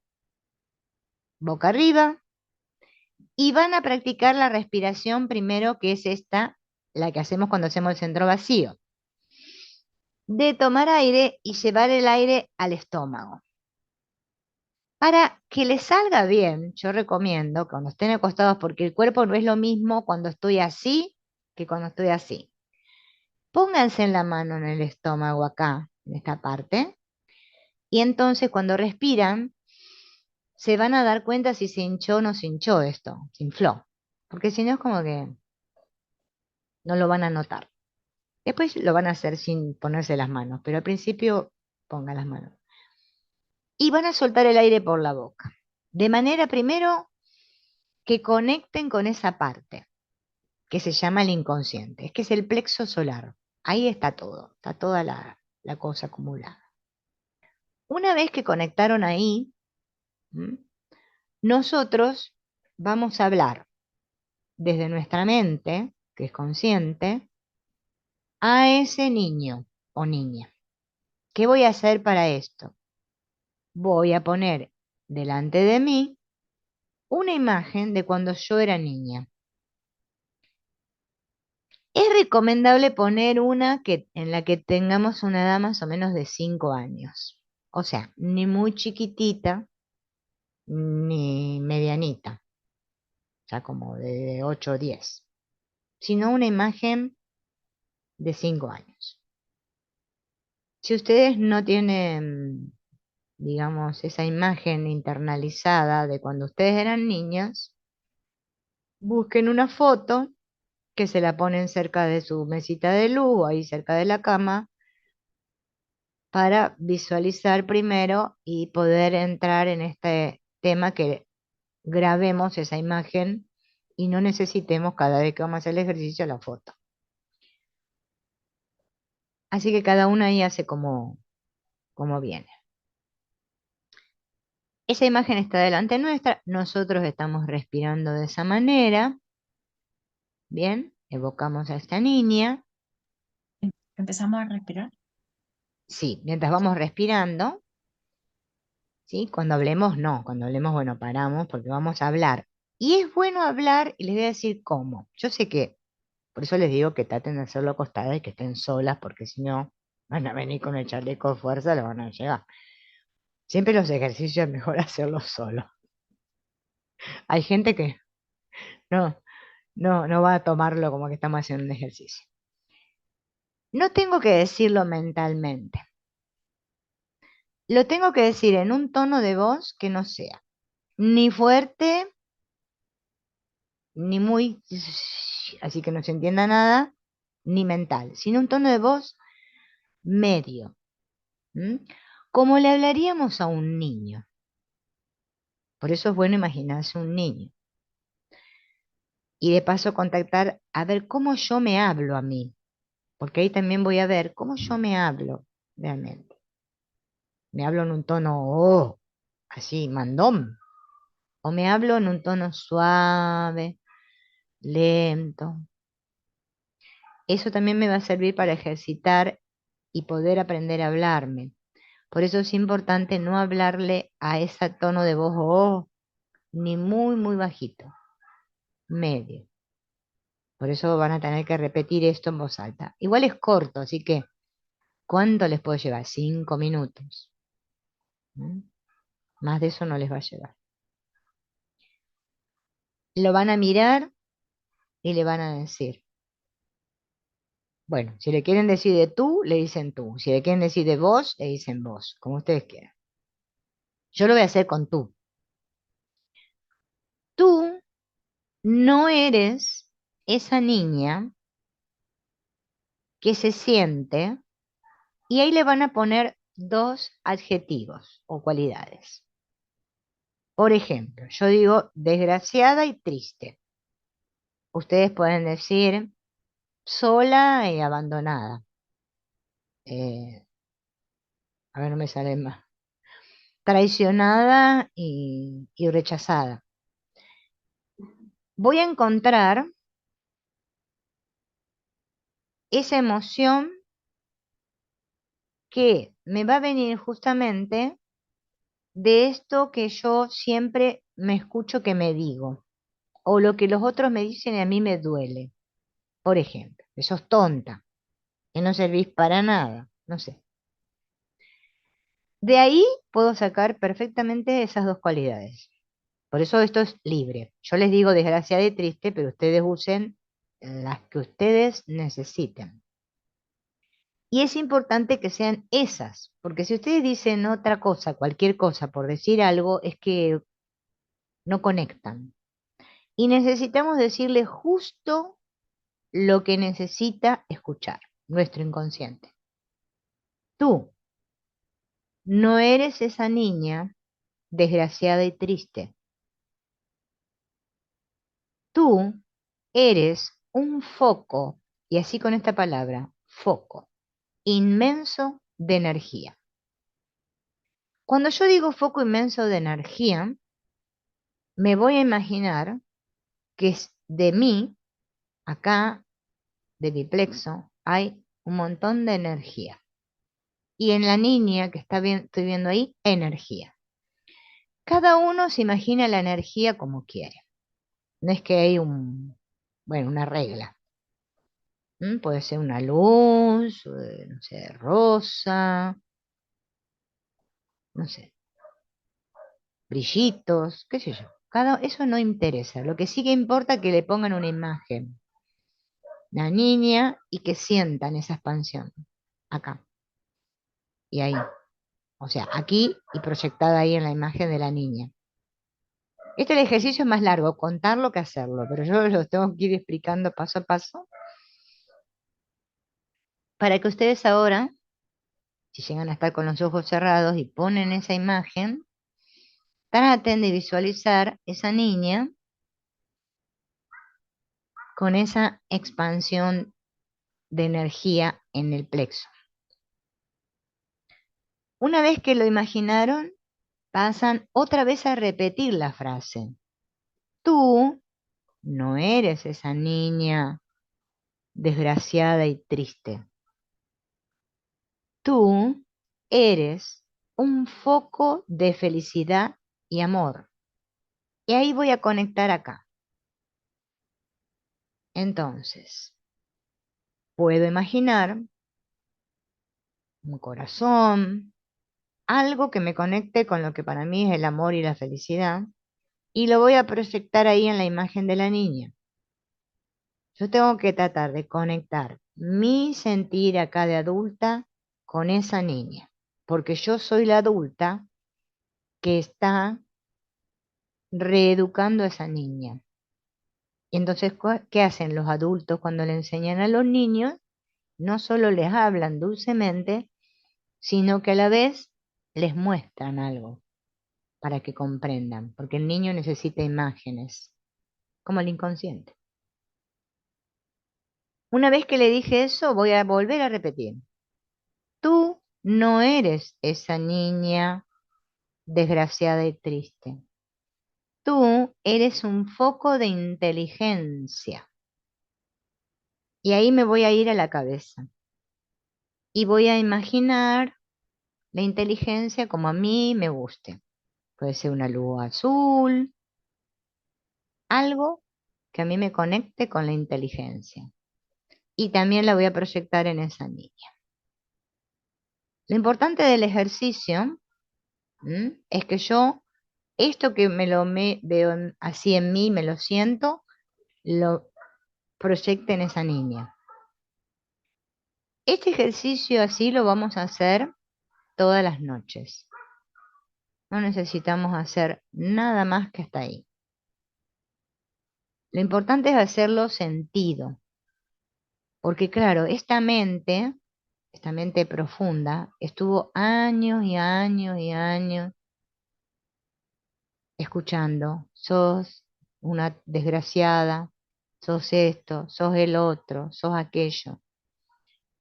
boca arriba, y van a practicar la respiración primero, que es esta, la que hacemos cuando hacemos el centro vacío, de tomar aire y llevar el aire al estómago. Para que les salga bien, yo recomiendo que cuando estén acostados, porque el cuerpo no es lo mismo cuando estoy así que cuando estoy así. Pónganse en la mano en el estómago acá, en esta parte, y entonces cuando respiran, se van a dar cuenta si se hinchó o no se hinchó esto, se infló. Porque si no es como que no lo van a notar. Después lo van a hacer sin ponerse las manos, pero al principio pongan las manos. Y van a soltar el aire por la boca. De manera primero que conecten con esa parte que se llama el inconsciente, es que es el plexo solar. Ahí está todo, está toda la cosa acumulada. Una vez que conectaron ahí, ¿m? Nosotros vamos a hablar desde nuestra mente, que es consciente, a ese niño o niña. ¿Qué voy a hacer para esto? Voy a poner delante de mí una imagen de cuando yo era niña. Es recomendable poner una en la que tengamos una edad más o menos de 5 años. O sea, ni muy chiquitita, ni medianita, o sea, como de 8 o 10, sino una imagen de 5 años. Si ustedes no tienen, digamos, esa imagen internalizada de cuando ustedes eran niñas, busquen una foto que se la ponen cerca de su mesita de luz o ahí cerca de la cama para visualizar primero y poder entrar en este tema, que grabemos esa imagen y no necesitemos cada vez que vamos a hacer el ejercicio la foto. Así que cada uno ahí hace como viene. Esa imagen está delante nuestra, nosotros estamos respirando de esa manera. Bien, evocamos a esta niña. Empezamos a respirar. Sí, mientras vamos respirando, ¿sí? Cuando hablemos, no, cuando hablemos, bueno, paramos porque vamos a hablar. Y es bueno hablar y les voy a decir cómo. Yo sé que, por eso les digo que traten de hacerlo acostadas y que estén solas, porque si no, van a venir con el chaleco de fuerza, lo van a llevar. Siempre los ejercicios es mejor hacerlos solos. Hay gente que no, no va a tomarlo como que estamos haciendo un ejercicio. No tengo que decirlo mentalmente. Lo tengo que decir en un tono de voz que no sea ni fuerte, ni muy, así que no se entienda nada, ni mental, sino un tono de voz medio, ¿m? Como le hablaríamos a un niño. Por eso es bueno imaginarse un niño. Y de paso contactar a ver cómo yo me hablo a mí, porque ahí también voy a ver cómo yo me hablo realmente. Me hablo en un tono, oh, así, mandón, o me hablo en un tono suave, lento. Eso también me va a servir para ejercitar y poder aprender a hablarme. Por eso es importante no hablarle a ese tono de voz, oh, ni muy, muy bajito, medio. Por eso van a tener que repetir esto en voz alta. Igual es corto, así que ¿cuánto les puedo llevar? 5 minutos. ¿Mm? Más de eso no les va a llevar. Lo van a mirar y le van a decir. Bueno, si le quieren decir de tú, le dicen tú. Si le quieren decir de vos, le dicen vos, como ustedes quieran. Yo lo voy a hacer con tú. Tú no eres esa niña que se siente, y ahí le van a poner dos adjetivos o cualidades. Por ejemplo, yo digo desgraciada y triste. Ustedes pueden decir sola y abandonada. Eh, a ver, no me sale más. Traicionada y rechazada. Voy a encontrar esa emoción que me va a venir justamente de esto que yo siempre me escucho que me digo, o lo que los otros me dicen y a mí me duele. Por ejemplo, que sos tonta, que no servís para nada, no sé. De ahí puedo sacar perfectamente esas dos cualidades. Por eso esto es libre. Yo les digo desgraciada y triste, pero ustedes usen las que ustedes necesiten. Y es importante que sean esas, porque si ustedes dicen otra cosa, cualquier cosa, por decir algo, es que no conectan. Y necesitamos decirle justo lo que necesita escuchar nuestro inconsciente. Tú no eres esa niña desgraciada y triste. Tú eres un foco, y así con esta palabra, foco, inmenso de energía. Cuando yo digo foco inmenso de energía, me voy a imaginar que es de mí, acá, de mi plexo, hay un montón de energía. Y en la niña que estoy viendo ahí, energía. Cada uno se imagina la energía como quiere. No es que hay bueno, una regla. Puede ser una luz, no sé, rosa, no sé, brillitos, qué sé yo. Eso no interesa. Lo que sí que importa es que le pongan una imagen, la niña, y que sientan esa expansión. Acá y ahí. O sea, aquí y proyectada ahí en la imagen de la niña. Este el ejercicio es más largo, contarlo que hacerlo, pero yo lo tengo que ir explicando paso a paso para que ustedes ahora, si llegan a estar con los ojos cerrados y ponen esa imagen, traten de visualizar esa niña con esa expansión de energía en el plexo. Una vez que lo imaginaron, pasan otra vez a repetir la frase. Tú no eres esa niña desgraciada y triste. Tú eres un foco de felicidad y amor. Y ahí voy a conectar acá. Entonces, puedo imaginar un corazón, algo que me conecte con lo que para mí es el amor y la felicidad, y lo voy a proyectar ahí en la imagen de la niña. Yo tengo que tratar de conectar mi sentir acá de adulta con esa niña, porque yo soy la adulta que está reeducando a esa niña. Y entonces, ¿qué hacen los adultos cuando le enseñan a los niños? No solo les hablan dulcemente, sino que a la vez les muestran algo. para que comprendan, porque el niño necesita imágenes, como el inconsciente. Una vez que le dije eso, voy a volver a repetir. Tú no eres esa niña desgraciada y triste. Tú eres un foco de inteligencia. Y ahí me voy a ir a la cabeza. Y voy a imaginar la inteligencia como a mí me guste. Puede ser una luz azul, algo que a mí me conecte con la inteligencia. Y también la voy a proyectar en esa niña. Lo importante del ejercicio, es que yo, esto que veo así en mí, me lo siento, lo proyecte en esa niña. Este ejercicio así lo vamos a hacer todas las noches. No necesitamos hacer nada más que hasta ahí. Lo importante es hacerlo sentido, porque claro, esta mente profunda, estuvo años y años y años escuchando, sos una desgraciada, sos esto, sos el otro, sos aquello.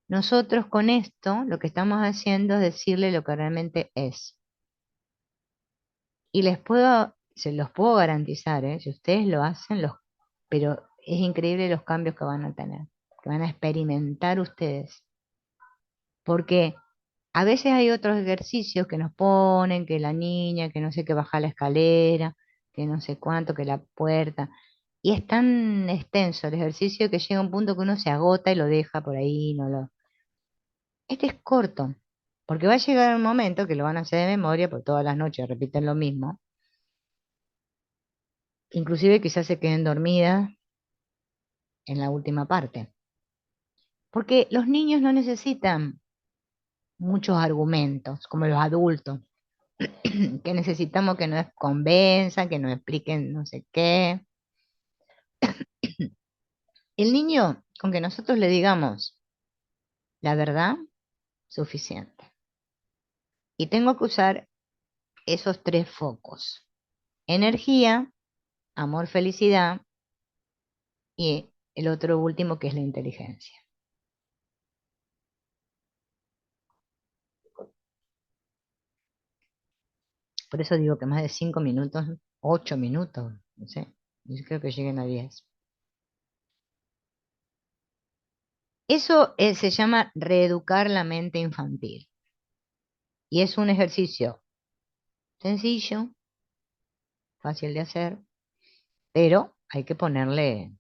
Nosotros con esto lo que estamos haciendo es decirle lo que realmente es. Y se los puedo garantizar, si ustedes lo hacen, pero es increíble los cambios que van a tener, que van a experimentar ustedes. Porque a veces hay otros ejercicios que nos ponen, que la niña, que no sé qué baja la escalera, que no sé cuánto, que la puerta. Y es tan extenso el ejercicio que llega un punto que uno se agota y lo deja por ahí, no lo. Este es corto, porque va a llegar un momento que lo van a hacer de memoria, porque todas las noches repiten lo mismo. Inclusive quizás se queden dormidas en la última parte. Porque los niños no necesitan muchos argumentos, como los adultos, que necesitamos que nos convenzan, que nos expliquen no sé qué. El niño, con que nosotros le digamos la verdad, suficiente. Y tengo que usar esos tres focos: energía, amor, felicidad, y el otro último que es la inteligencia. Por eso digo que más de 5 minutos, 8 minutos, no sé, yo creo que lleguen a 10. Eso se llama reeducar la mente infantil. Y es un ejercicio sencillo, fácil de hacer, pero hay que ponerle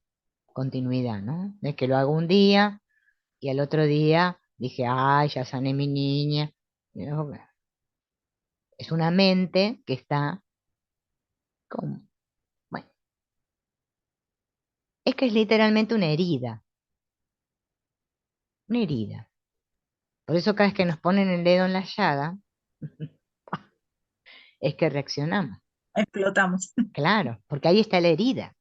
continuidad, ¿no? De que lo hago un día y al otro día dije, ay, ya sané mi niña. No, es una mente que está con, bueno, es que es literalmente una herida. Por eso cada vez que nos ponen el dedo en la llaga, es que reaccionamos. Explotamos. Claro, porque ahí está la herida.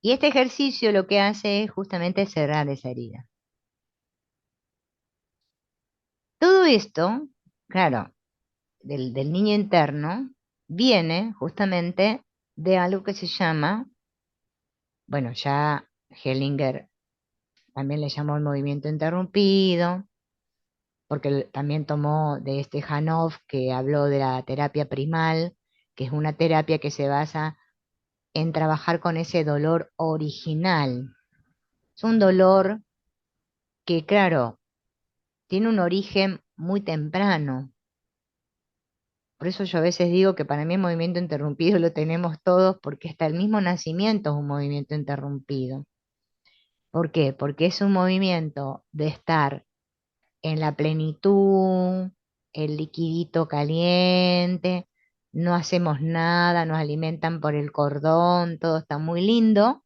Y este ejercicio lo que hace es justamente cerrar esa herida. Todo esto, claro, del niño interno, viene justamente de algo que se llama, bueno, ya Hellinger también le llamó el movimiento interrumpido, porque él también tomó de este Hanoff que habló de la terapia primal, que es una terapia que se basa en trabajar con ese dolor original. Es un dolor que, claro, tiene un origen muy temprano. Por eso yo a veces digo que para mí el movimiento interrumpido lo tenemos todos, porque hasta el mismo nacimiento es un movimiento interrumpido. ¿Por qué? Porque es un movimiento de estar en la plenitud, el liquidito caliente, no hacemos nada, nos alimentan por el cordón, todo está muy lindo,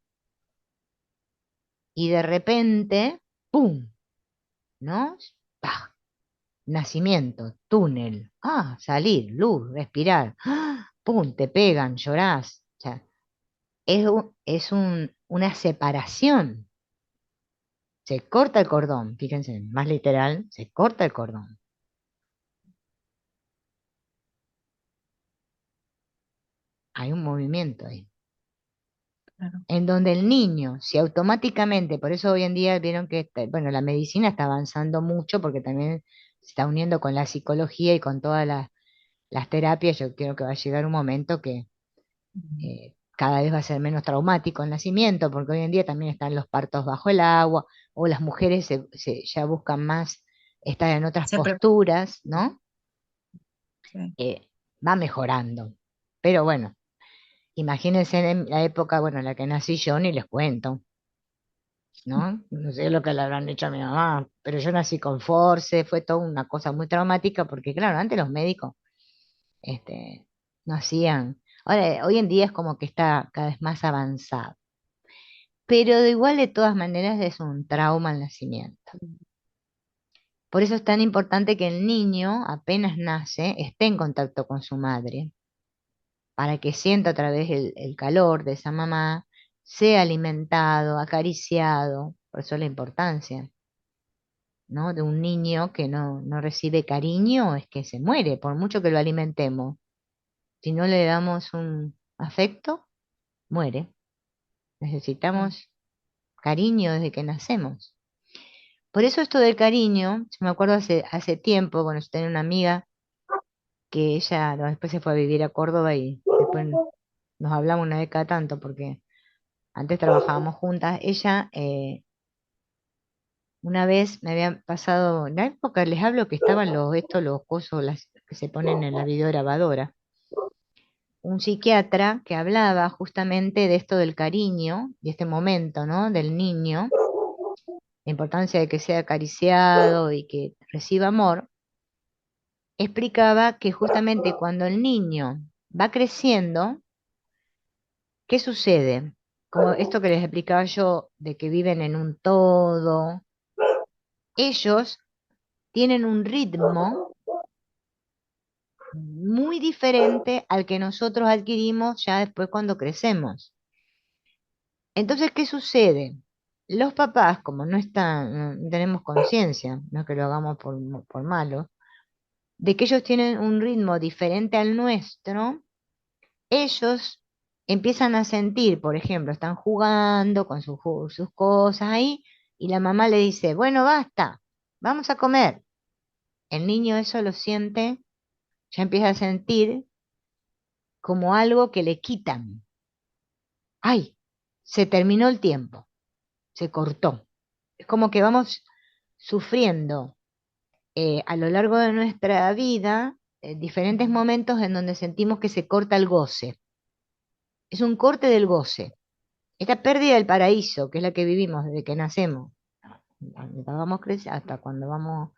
y de repente, ¡pum! ¿No? ¡Pah! Nacimiento, túnel, salir, luz, respirar, ¡pum! Te pegan, llorás. O sea, una separación. Se corta el cordón, fíjense, más literal, se corta el cordón. hay un movimiento ahí. claro. En donde el niño, si automáticamente, por eso hoy en día vieron que, bueno, la medicina está avanzando mucho porque también se está uniendo con la psicología y con todas las terapias. Yo creo que va a llegar un momento que Ujú. cada vez va a ser menos traumático el nacimiento, porque hoy en día también están los partos bajo el agua, o las mujeres ya buscan más estar en otras Se pre- posturas, ¿no? sí. Va mejorando. Pero bueno, imagínense en la época, bueno, en la que nací yo, ni les cuento, ¿no? No sé lo que le habrán hecho a mi mamá, pero yo nací con force, fue toda una cosa muy traumática, porque claro, antes los médicos, este, no hacían. Ahora, hoy en día es como que está cada vez más avanzado. Pero de igual, de todas maneras, es un trauma el nacimiento. Por eso es tan importante que el niño, apenas nace, esté en contacto con su madre, para que sienta otra vez el calor de esa mamá, sea alimentado, acariciado. Por eso la importancia, ¿no? De un niño que no recibe cariño, es que se muere, por mucho que lo alimentemos. Si no le damos un afecto, muere. Sí. Necesitamos cariño desde que nacemos. Por eso esto del cariño, yo me acuerdo hace tiempo, bueno, yo tenía una amiga que ella después se fue a vivir a Córdoba y después nos hablamos una vez cada tanto porque antes trabajábamos juntas. Ella una vez me había pasado, en la época les hablo que estaban los cosos que se ponen en la videograbadora, un psiquiatra que hablaba justamente de esto del cariño, de este momento, ¿no? Del niño, la importancia de que sea acariciado y que reciba amor. Explicaba que justamente cuando el niño va creciendo, ¿qué sucede? Como esto que les explicaba yo, de que viven en un todo, ellos tienen un ritmo muy diferente al que nosotros adquirimos ya después cuando crecemos. Entonces, ¿qué sucede? Los papás, como no tenemos conciencia, no es que lo hagamos por malo, de que ellos tienen un ritmo diferente al nuestro, ellos empiezan a sentir, por ejemplo, están jugando con sus cosas ahí, y la mamá le dice, bueno, basta, vamos a comer. El niño eso lo siente, ya empieza a sentir como algo que le quitan. ¡Ay! Se terminó el tiempo, se cortó. Es como que vamos sufriendo a lo largo de nuestra vida diferentes Ujú. momentos en donde sentimos que se corta el goce. Es un corte del goce. Esta pérdida del paraíso, que es la que vivimos desde que nacemos, hasta cuando vamos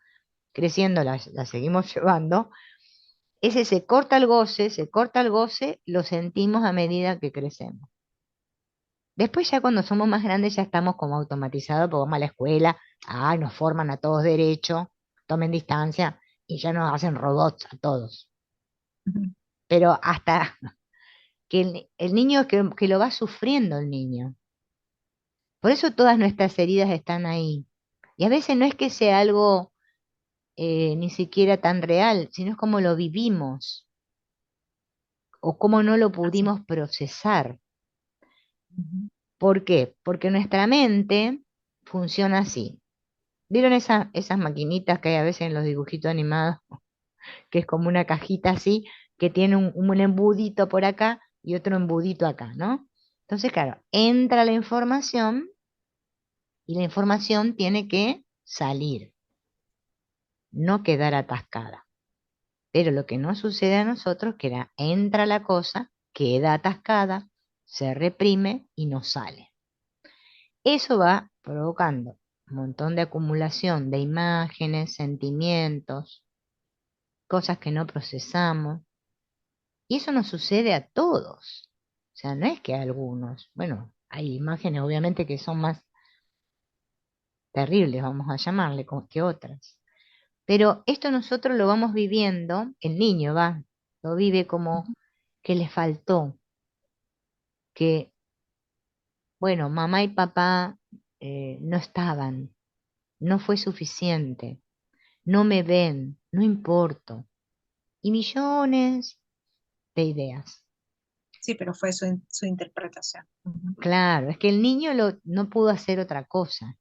creciendo, la seguimos llevando, ese se corta el goce, lo sentimos a medida que crecemos. Después ya cuando somos más grandes ya estamos como automatizados, porque vamos a la escuela, nos forman a todos derecho, tomen distancia y ya nos hacen robots a todos. Ujú. Pero hasta que el niño que lo va sufriendo el niño. Por eso todas nuestras heridas están ahí. Y a veces no es que sea algo ni siquiera tan real, sino es como lo vivimos o cómo no lo Así. pudimos procesar. Ujú. ¿Por qué? Porque nuestra mente funciona así. ¿Vieron esas maquinitas que hay a veces en los dibujitos animados? Que es como una cajita así, que tiene un embudito por acá y otro embudito acá, ¿no? Entonces, claro, entra la información y la información tiene que salir, no quedar atascada. Pero lo que no sucede a nosotros, que entra la cosa, queda atascada, se reprime y no sale. Eso va provocando un montón de acumulación de imágenes, sentimientos, cosas que no procesamos. Y eso nos sucede a todos. O sea, no es que a algunos. Bueno, hay imágenes obviamente que son más terribles, vamos a llamarle, que otras. Pero esto nosotros lo vamos viviendo, el niño lo vive como que le faltó, que, bueno, mamá y papá no estaban, no fue suficiente, no me ven, no importo. Y millones de ideas. Sí, pero fue su interpretación. Ujú. Claro, es que el niño no pudo hacer otra cosa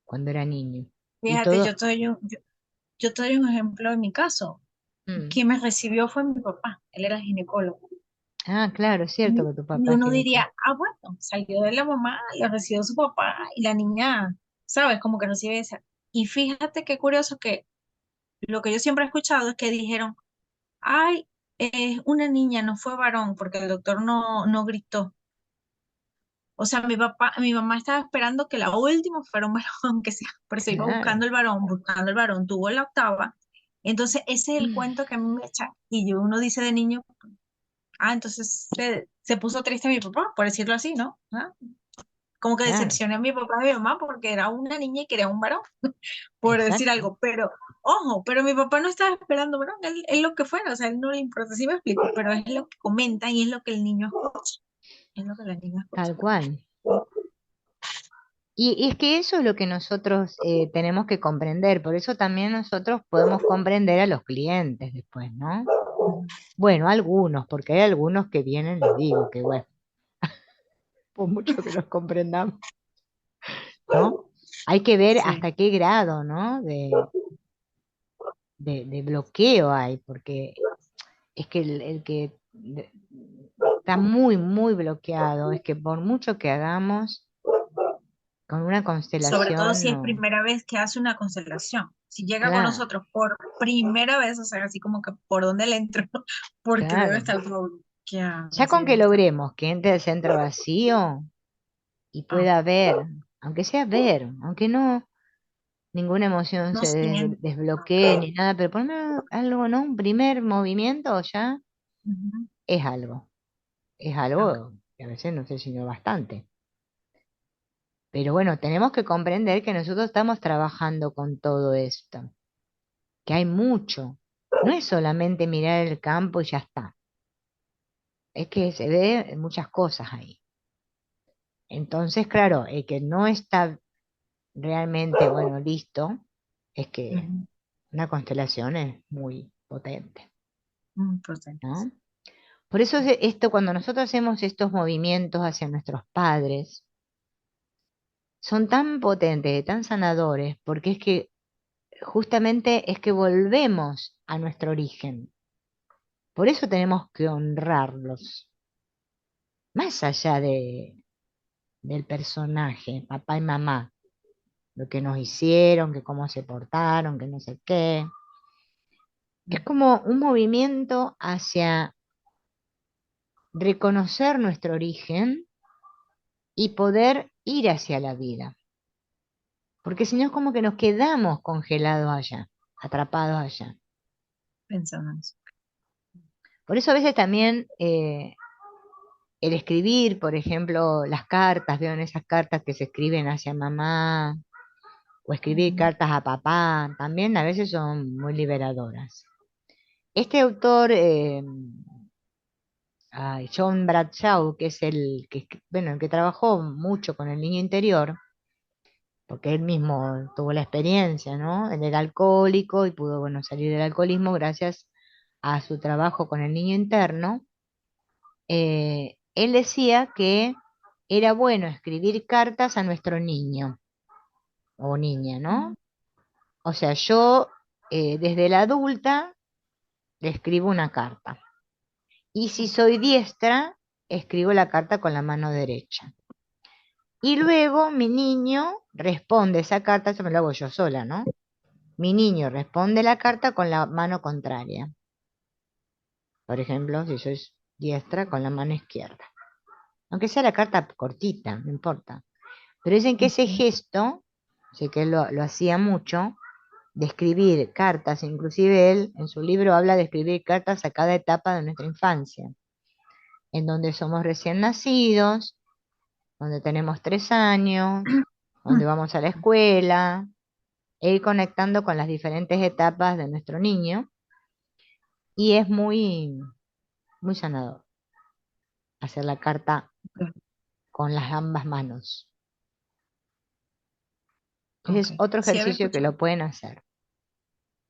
cuando era niño. Y Fíjate, todo, yo te doy un ejemplo en mi caso. mm, Quien me recibió fue mi papá, él era ginecólogo. ah, claro, es cierto Y que tu y papá es uno diría, ginecólogo. ah, bueno, salió de la mamá, lo recibió su papá y la niña, ¿sabes? Como que recibe esa. Y fíjate qué curioso que lo que yo siempre he escuchado es que dijeron, ay, una niña, no fue varón, porque el doctor no gritó. O sea, mi mamá estaba esperando que la última fuera un varón, aunque sea, pero se iba Claro. buscando el varón, tuvo la octava. Entonces, ese es el Mm, cuento que a mí me echa. Y uno dice de niño, ah, entonces se puso triste mi papá, por decirlo así, ¿no? ¿Ah? Como que claro, decepcioné a mi papá y a mi mamá porque era una niña y quería un varón, por decir exacto, algo. Pero, ojo, pero mi papá no estaba esperando varón, él lo que fuera, o sea, él no le importa, sí me explico, pero es lo que comentan y es lo que el niño escucha, es lo que la niña escucha. tal cual. Y es que eso es lo que nosotros tenemos que comprender, por eso también nosotros podemos comprender a los clientes después, ¿no? Bueno, algunos, porque hay algunos que vienen, les digo que bueno, por mucho que los comprendamos, ¿no? Hay que ver Sí, hasta qué grado, ¿no? De bloqueo hay, porque es que está muy, muy bloqueado, es que por mucho que hagamos con una sobre todo constelación, si es no, primera vez que hace una constelación. Si llega con claro, nosotros por primera vez, o sea, así como que por dónde le entro, porque debe claro. estar bloqueado, Ya sí con que debe estar. logremos que entre el centro vacío y Ah, pueda ver, aunque sea ver, aunque no ninguna emoción no se siento. desbloquee ni nada, pero por lo menos algo, ¿no? Un primer movimiento ya Ujú, es ok. algo que a veces no sé si no bastante. Pero bueno, tenemos que comprender que nosotros estamos trabajando con todo esto, que hay mucho. No es solamente mirar el campo y ya está. Es que se ve muchas cosas ahí. Entonces, claro, el que no está realmente, bueno, listo, es que Ujú, una constelación es muy potente, porcentaje. ¿no? Por eso esto, cuando nosotros hacemos estos movimientos hacia nuestros padres, son tan potentes, tan sanadores, porque es que justamente es que volvemos a nuestro origen. Por eso tenemos que honrarlos, más allá del personaje, papá y mamá, lo que nos hicieron, que cómo se portaron, que no sé qué. Es como un movimiento hacia reconocer nuestro origen y poder ir hacia la vida. Porque si no es como que nos quedamos congelados allá, atrapados allá. Pensando en eso. Por eso a veces también el escribir, por ejemplo, las cartas, veo en esas cartas que se escriben hacia mamá o escribir Ujú, cartas a papá, también a veces son muy liberadoras. Este autor, John Bradshaw, que es bueno, el que trabajó mucho con el niño interior, porque él mismo tuvo la experiencia, ¿no? Él era alcohólico y pudo, bueno, salir del alcoholismo gracias a su trabajo con el niño interno. Él decía que era bueno escribir cartas a nuestro niño o niña, ¿no? ujú, O sea, yo desde la adulta le escribo una carta. Y si soy diestra, escribo la carta con la mano derecha. Y luego mi niño responde esa carta, eso me lo hago yo sola, ¿no? Mi niño responde la carta con la mano contraria. Por ejemplo, si soy diestra, con la mano izquierda. Aunque sea la carta cortita, no importa. Pero dicen que ese ujú, gesto, sé que él lo hacía mucho, de escribir cartas, inclusive él en su libro habla de escribir cartas a cada etapa de nuestra infancia, en donde somos recién nacidos, donde tenemos 3 años, donde vamos a la escuela, e ir conectando con las diferentes etapas de nuestro niño, y es muy, muy sanador hacer la carta con las ambas manos. Ese ok. es otro Sí había ejercicio que escuchado. lo pueden hacer.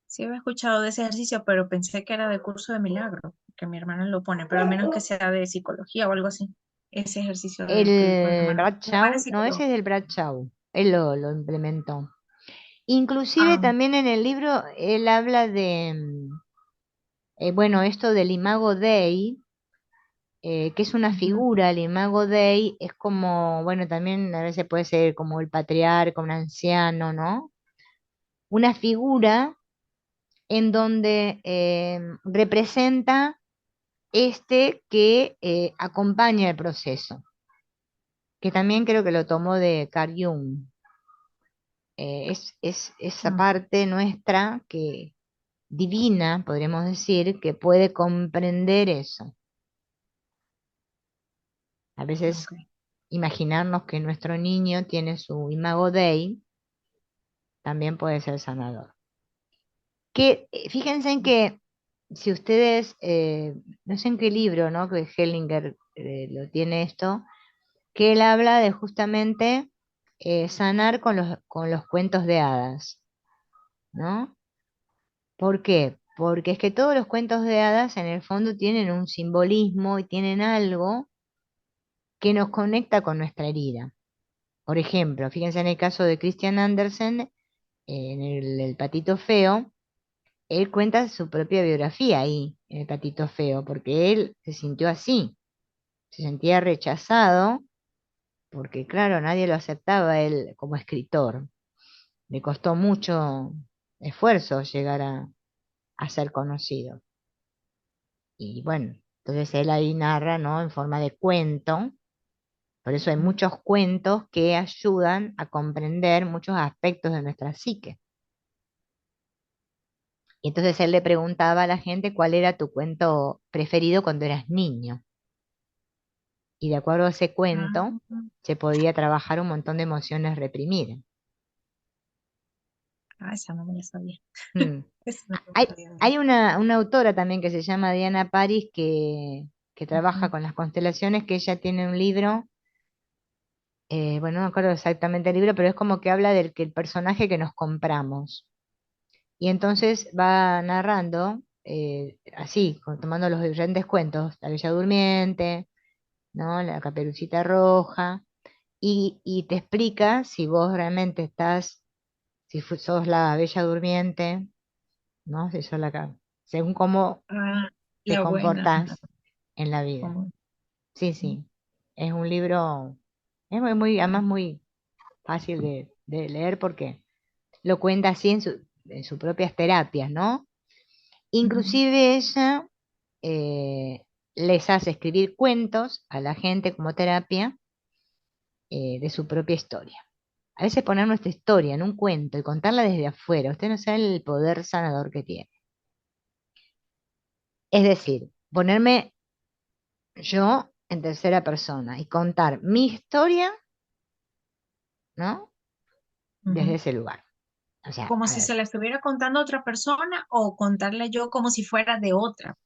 Sí había escuchado de ese ejercicio, pero pensé que era de curso de milagro. que mi hermana lo pone, pero a menos que sea de psicología o algo así. Ese ejercicio del que dijo mi El hermana. Brad Mi hermana es Shaw, no, ese psicóloga. es del Brad Shaw, él lo implementó. Inclusive Ah, también en el libro él habla de, bueno, esto del Imago Dei, que es una ujú, figura, el Imago Dei es como, bueno, también a veces puede ser como el patriarca, un anciano, ¿no? Una figura en donde representa que acompaña el proceso, que también creo que lo tomó de Carl Jung. Es esa mm, parte nuestra que divina, podríamos decir, que puede comprender eso. A veces ok. imaginarnos que nuestro niño tiene su imago Dei también puede ser sanador. Que fíjense en que si ustedes, no sé en qué libro, ¿no? Que Hellinger lo tiene esto, que él habla de justamente sanar con los cuentos de hadas, ¿no? ¿Por qué? Porque es que todos los cuentos de hadas en el fondo tienen un simbolismo y tienen algo que nos conecta con nuestra herida. Por ejemplo, fíjense en el caso de Christian Andersen, en el Patito Feo, él cuenta su propia biografía ahí, en el Patito Feo, porque él se sintió así, se sentía rechazado, porque claro, nadie lo aceptaba a él como escritor. Le costó mucho esfuerzo llegar a ser conocido. Y bueno, entonces él ahí narra, ¿no? En forma de cuento. Por eso hay Ujú. muchos cuentos que ayudan a comprender muchos aspectos de nuestra psique. Y entonces él le preguntaba a la gente cuál era tu cuento preferido cuando eras niño. Y de acuerdo a ese cuento, Ah, se podía trabajar un montón de emociones reprimidas. esa no me la sabía. Mm. Esa no me la Hay, sabía, ¿verdad? hay una autora también que se llama Diana Paris que trabaja Ujú, con las constelaciones, que ella tiene un libro, bueno, no me acuerdo exactamente el libro, pero es como que habla del que el personaje que nos compramos. Y entonces va narrando, así, tomando los diferentes cuentos, La Bella Durmiente, ¿no? La Caperucita Roja, y te explica si vos realmente estás, si sos la Bella Durmiente, ¿no? Si sos según cómo ah, te la buena. Ajá, comportás en la vida. como- Sí, sí, es un libro, es además muy fácil de leer porque lo cuenta así en sus propias terapias, ¿no? ujú. Inclusive ella les hace escribir cuentos a la gente como terapia de su propia historia. A veces poner nuestra historia en un cuento y contarla desde afuera, usted no sabe el poder sanador que tiene. Es decir, ponerme yo en tercera persona y contar mi historia, ¿no? Desde Ujú. ese lugar. O sea, Como a si se ver, la estuviera contando a otra persona o contarle yo como si fuera de otra,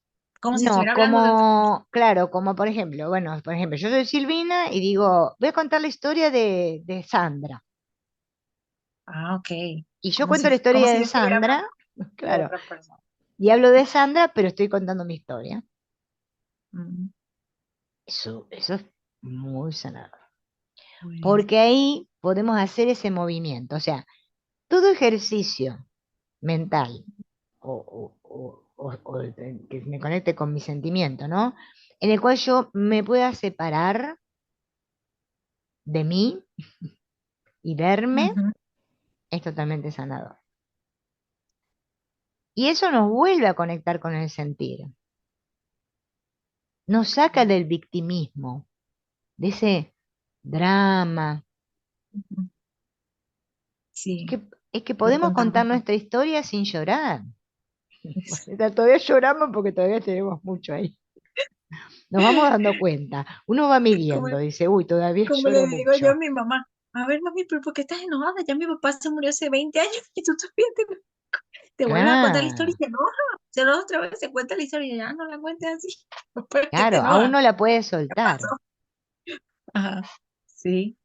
como si no, estuviera hablando de otra persona. claro, como por ejemplo, bueno, por ejemplo, yo soy Silvina y digo, voy a contar la historia de Sandra. Ah, ok. Y yo cuento la Como historia si de yo estuviera hablando Sandra, de claro, otra persona. y hablo de Sandra, pero estoy contando mi historia. Mm, Eso es muy sanador. buenísimo. Porque ahí podemos hacer ese movimiento. O sea, todo ejercicio mental que me conecte con mi sentimiento, ¿no? En el cual yo me pueda separar de mí y verme, Ujú, es totalmente sanador. Y eso nos vuelve a conectar con el sentir. Nos saca del victimismo, de ese drama. ujú. Es Sí, que, es que lo podemos contar contemplamos. nuestra historia sin llorar. Bueno, todavía lloramos porque todavía tenemos mucho ahí. Nos vamos dando cuenta. Uno va Como, midiendo, dice, uy, todavía como le lloro digo yo a mucho. mi mamá, a ver, mami, pero ¿por qué estás enojada? Ya mi papá se murió hace 20 años y tú todavía te vuelves a contar la historia Claro, y se enoja otra vez, se cuenta la historia y ya no la cuentes así, pues que te claro, a enoja. uno la puede ¿Qué soltar. pasó? Ajá, sí,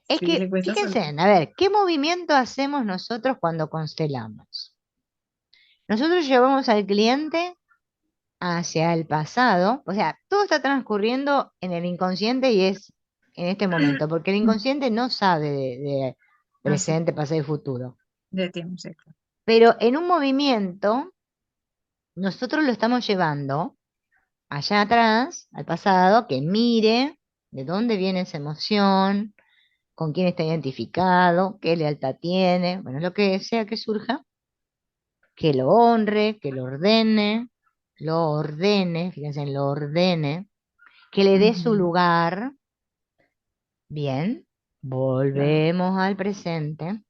Es sí, que, le cuesta fíjense, soltar. a ver, ¿qué movimiento hacemos nosotros cuando constelamos? Nosotros llevamos al cliente hacia el pasado, o sea, todo está transcurriendo en el inconsciente y es en este momento, porque el inconsciente no sabe de Así, presente, pasado y futuro. de tiempo, sí, claro. Pero en un movimiento, nosotros lo estamos llevando allá atrás, al pasado, que mire de dónde viene esa emoción, con quién está identificado, qué lealtad tiene, bueno, lo que sea que surja, que lo honre, que lo ordene, fíjense en lo ordene, que le dé su Ujú, lugar. Bien, claro. volvemos al presente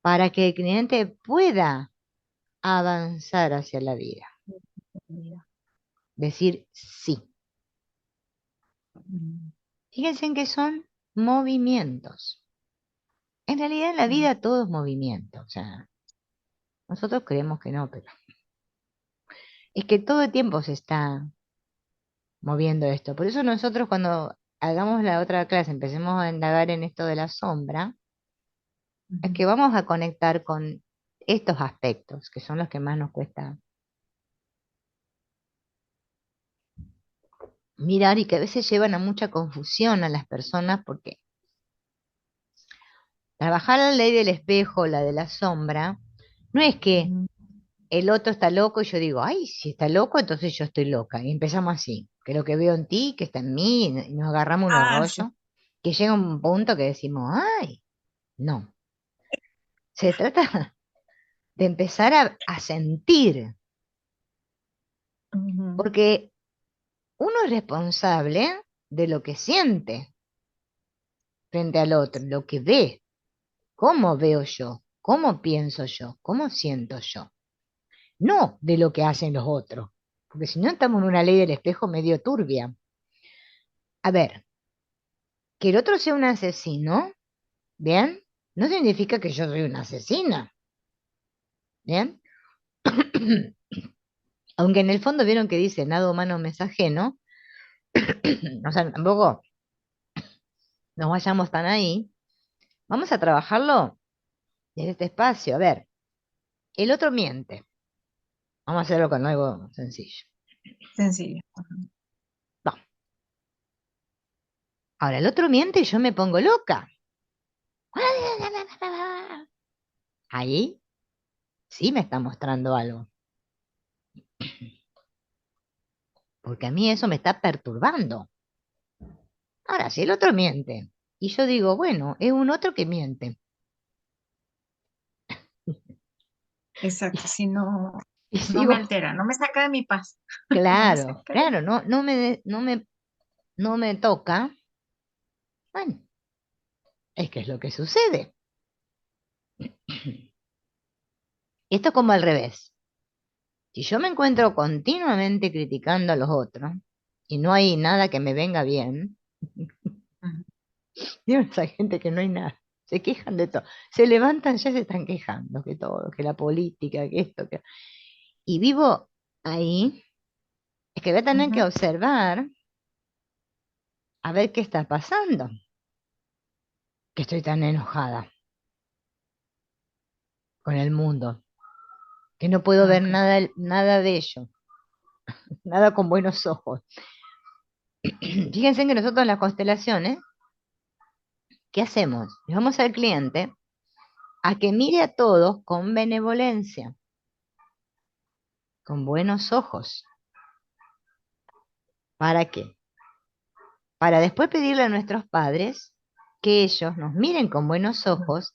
para que el cliente pueda avanzar hacia la vida. Mira. Decir sí. Mm, Fíjense en que son movimientos. En realidad en la mm. vida todo es movimiento. O sea, nosotros creemos que no, pero es que todo el tiempo se está moviendo esto. Por eso nosotros cuando hagamos la otra clase, empecemos a indagar en esto de la sombra, es Ujú. que vamos a conectar con estos aspectos, que son los que más nos cuesta mirar y que a veces llevan a mucha confusión a las personas porque trabajar la ley del espejo, la de la sombra, no es que Ujú. el otro está loco y yo digo, ay, si está loco, entonces yo estoy loca. Y empezamos así, que lo que veo en ti, que está en mí, y nos agarramos unos Ah, sí. rollos, que llega un punto que decimos, ay, no. Se trata de empezar a sentir, Ujú. porque uno es responsable de lo que siente frente al otro, lo que ve. ¿Cómo veo yo? ¿Cómo pienso yo? ¿Cómo siento yo? No de lo que hacen los otros, porque si no estamos en una ley del espejo medio turbia. A ver, que el otro sea un asesino, ¿bien? No significa que yo soy una asesina, ¿bien? Aunque en el fondo vieron que dice nada humano me es ajeno, o sea, tampoco nos vayamos tan ahí. Vamos a trabajarlo en este espacio. A ver, el otro miente. Vamos a hacerlo con algo sencillo. Sencillo. Va. Ahora, el otro miente y yo me pongo loca. Ahí sí me está mostrando algo, porque a mí eso me está perturbando. Ahora, si el otro miente y yo digo, bueno, es un otro que miente, Exacto, si no, y no me sigo, altera, no me saca de mi paz, no me claro, saca de... claro, no me toca, bueno, es que es lo que sucede. Esto es como al revés. Si yo me encuentro continuamente criticando a los otros y no hay nada que me venga bien, Ujú, digo, esa gente que no hay nada, se quejan de todo, se levantan, ya se están quejando que todo, que la política, que esto, que... Y vivo ahí, es que voy a tener que ujú. observar a ver qué está pasando, que estoy tan enojada con el mundo, que no puedo Ah, ver ok. nada, nada de ello, nada con buenos ojos. Fíjense que nosotros en las constelaciones, ¿qué hacemos? Llevamos al cliente a que mire a todos con benevolencia, con buenos ojos. ¿Para qué? Para después pedirle a nuestros padres que ellos nos miren con buenos ojos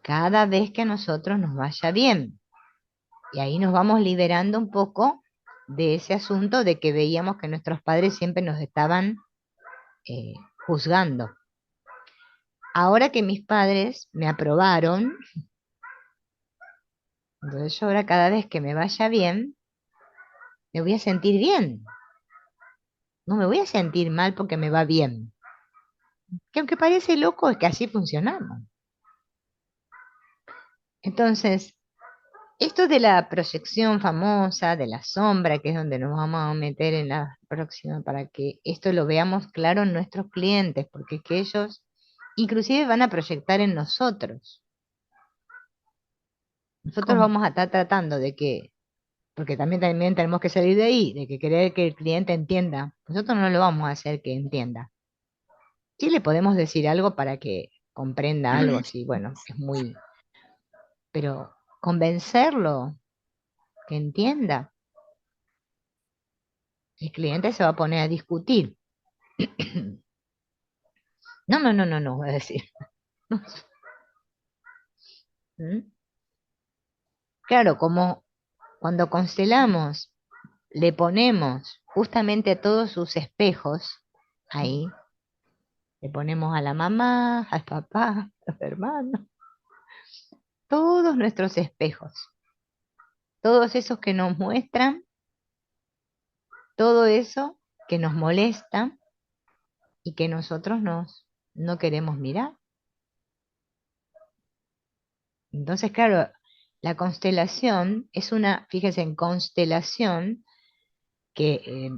cada vez que a nosotros nos vaya bien. Y ahí nos vamos liberando un poco de ese asunto de que veíamos que nuestros padres siempre nos estaban eh, juzgando. Ahora que mis padres me aprobaron, entonces yo ahora cada vez que me vaya bien, me voy a sentir bien. No me voy a sentir mal porque me va bien. Que aunque parece loco, es que así funcionamos. Entonces, esto de la proyección famosa, de la sombra, que es donde nos vamos a meter en la próxima, para que esto lo veamos claro en nuestros clientes, porque es que ellos inclusive van a proyectar en nosotros. Nosotros ¿Cómo? vamos a estar tratando de que porque también tenemos que salir de ahí, de que querer que el cliente entienda. Nosotros no lo vamos a hacer que entienda. Sí le podemos decir algo para que comprenda algo, sí, bueno, es muy, pero convencerlo, que entienda, el cliente se va a poner a discutir. No, no, no, no, no, voy a decir. ¿Mm? Claro, como cuando constelamos, le ponemos justamente a todos sus espejos ahí, le ponemos a la mamá, al papá, a los hermanos, todos nuestros espejos, todos esos que nos muestran, todo eso que nos molesta y que nosotros no queremos mirar. Entonces, claro, la constelación es una, fíjense, en constelación, que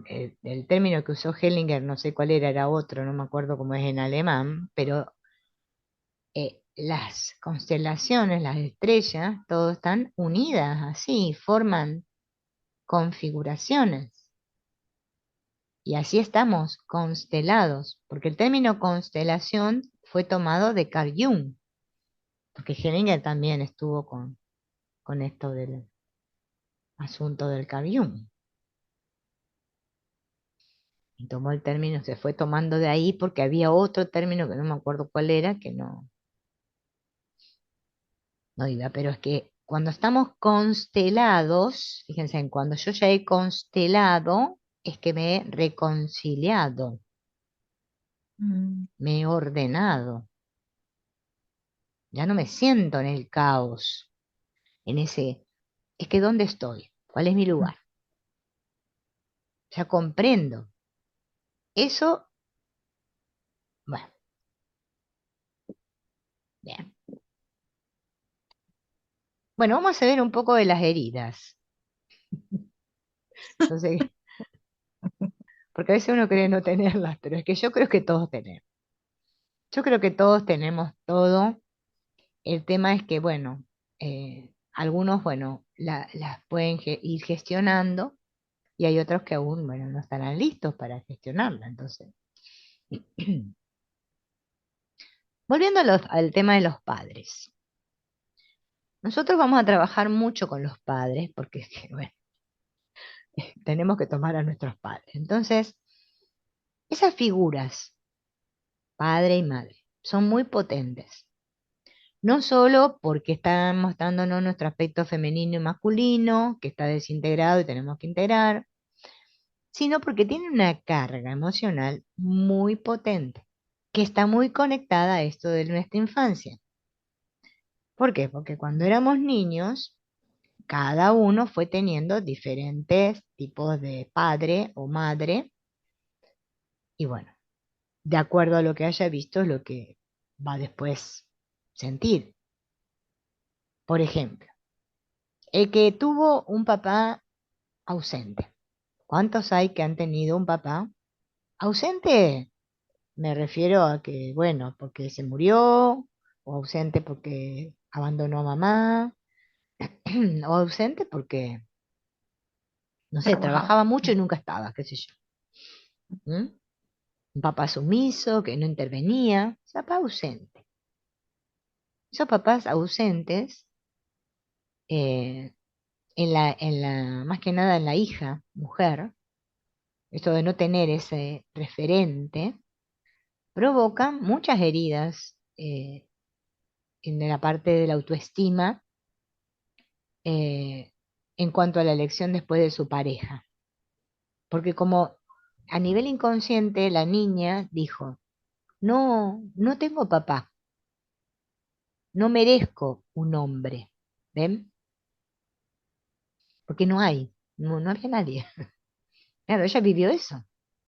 el término que usó Hellinger, no sé cuál era otro, no me acuerdo cómo es en alemán, pero las constelaciones, las estrellas, todo están unidas así, forman configuraciones. Y así estamos, constelados, porque el término constelación fue tomado de Carl Jung, porque Hellinger también estuvo con esto del asunto del Carl Jung. Y tomó el término, se fue tomando de ahí porque había otro término que no me acuerdo cuál era, que no iba, pero es que cuando estamos constelados, fíjense, en cuando yo ya he constelado, es que me he reconciliado, Mm, me he ordenado, ya no me siento en el caos, en ese, es que ¿dónde estoy? ¿Cuál es mi mm. lugar? Ya comprendo. Eso, bueno, bien. Bueno, vamos a ver un poco de las heridas. No sé, porque a veces uno cree no tenerlas, pero es que yo creo que todos tenemos. Yo creo que todos tenemos todo. El tema es que, bueno, algunos, bueno, las pueden ir gestionando y hay otros que aún, bueno, no estarán listos para gestionarla. Entonces, volviendo al tema de los padres. Nosotros vamos a trabajar mucho con los padres porque, bueno, tenemos que tomar a nuestros padres. Entonces, esas figuras, padre y madre, son muy potentes. No solo porque están mostrándonos nuestro aspecto femenino y masculino, que está desintegrado y tenemos que integrar, sino porque tienen una carga emocional muy potente, que está muy conectada a esto de nuestra infancia. ¿Por qué? Porque cuando éramos niños, cada uno fue teniendo diferentes tipos de padre o madre, y bueno, de acuerdo a lo que haya visto, es lo que va a después sentir. Por ejemplo, el que tuvo un papá ausente. ¿Cuántos hay que han tenido un papá ausente? Me refiero a que, bueno, porque se murió, o ausente porque abandonó a mamá, o ausente porque, no sé, Trabajaba. trabajaba mucho y nunca estaba, qué sé yo. ¿Mm? Un papá sumiso que no intervenía, papá ausente. Esos papás ausentes, eh, más que nada en la hija, mujer, esto de no tener ese referente, provocan muchas heridas en la parte de la autoestima eh, en cuanto a la elección después de su pareja. Porque como a nivel inconsciente la niña dijo, no, no tengo papá, no merezco un hombre. ¿Ven? Porque no hay, no había nadie. Claro, ella vivió eso.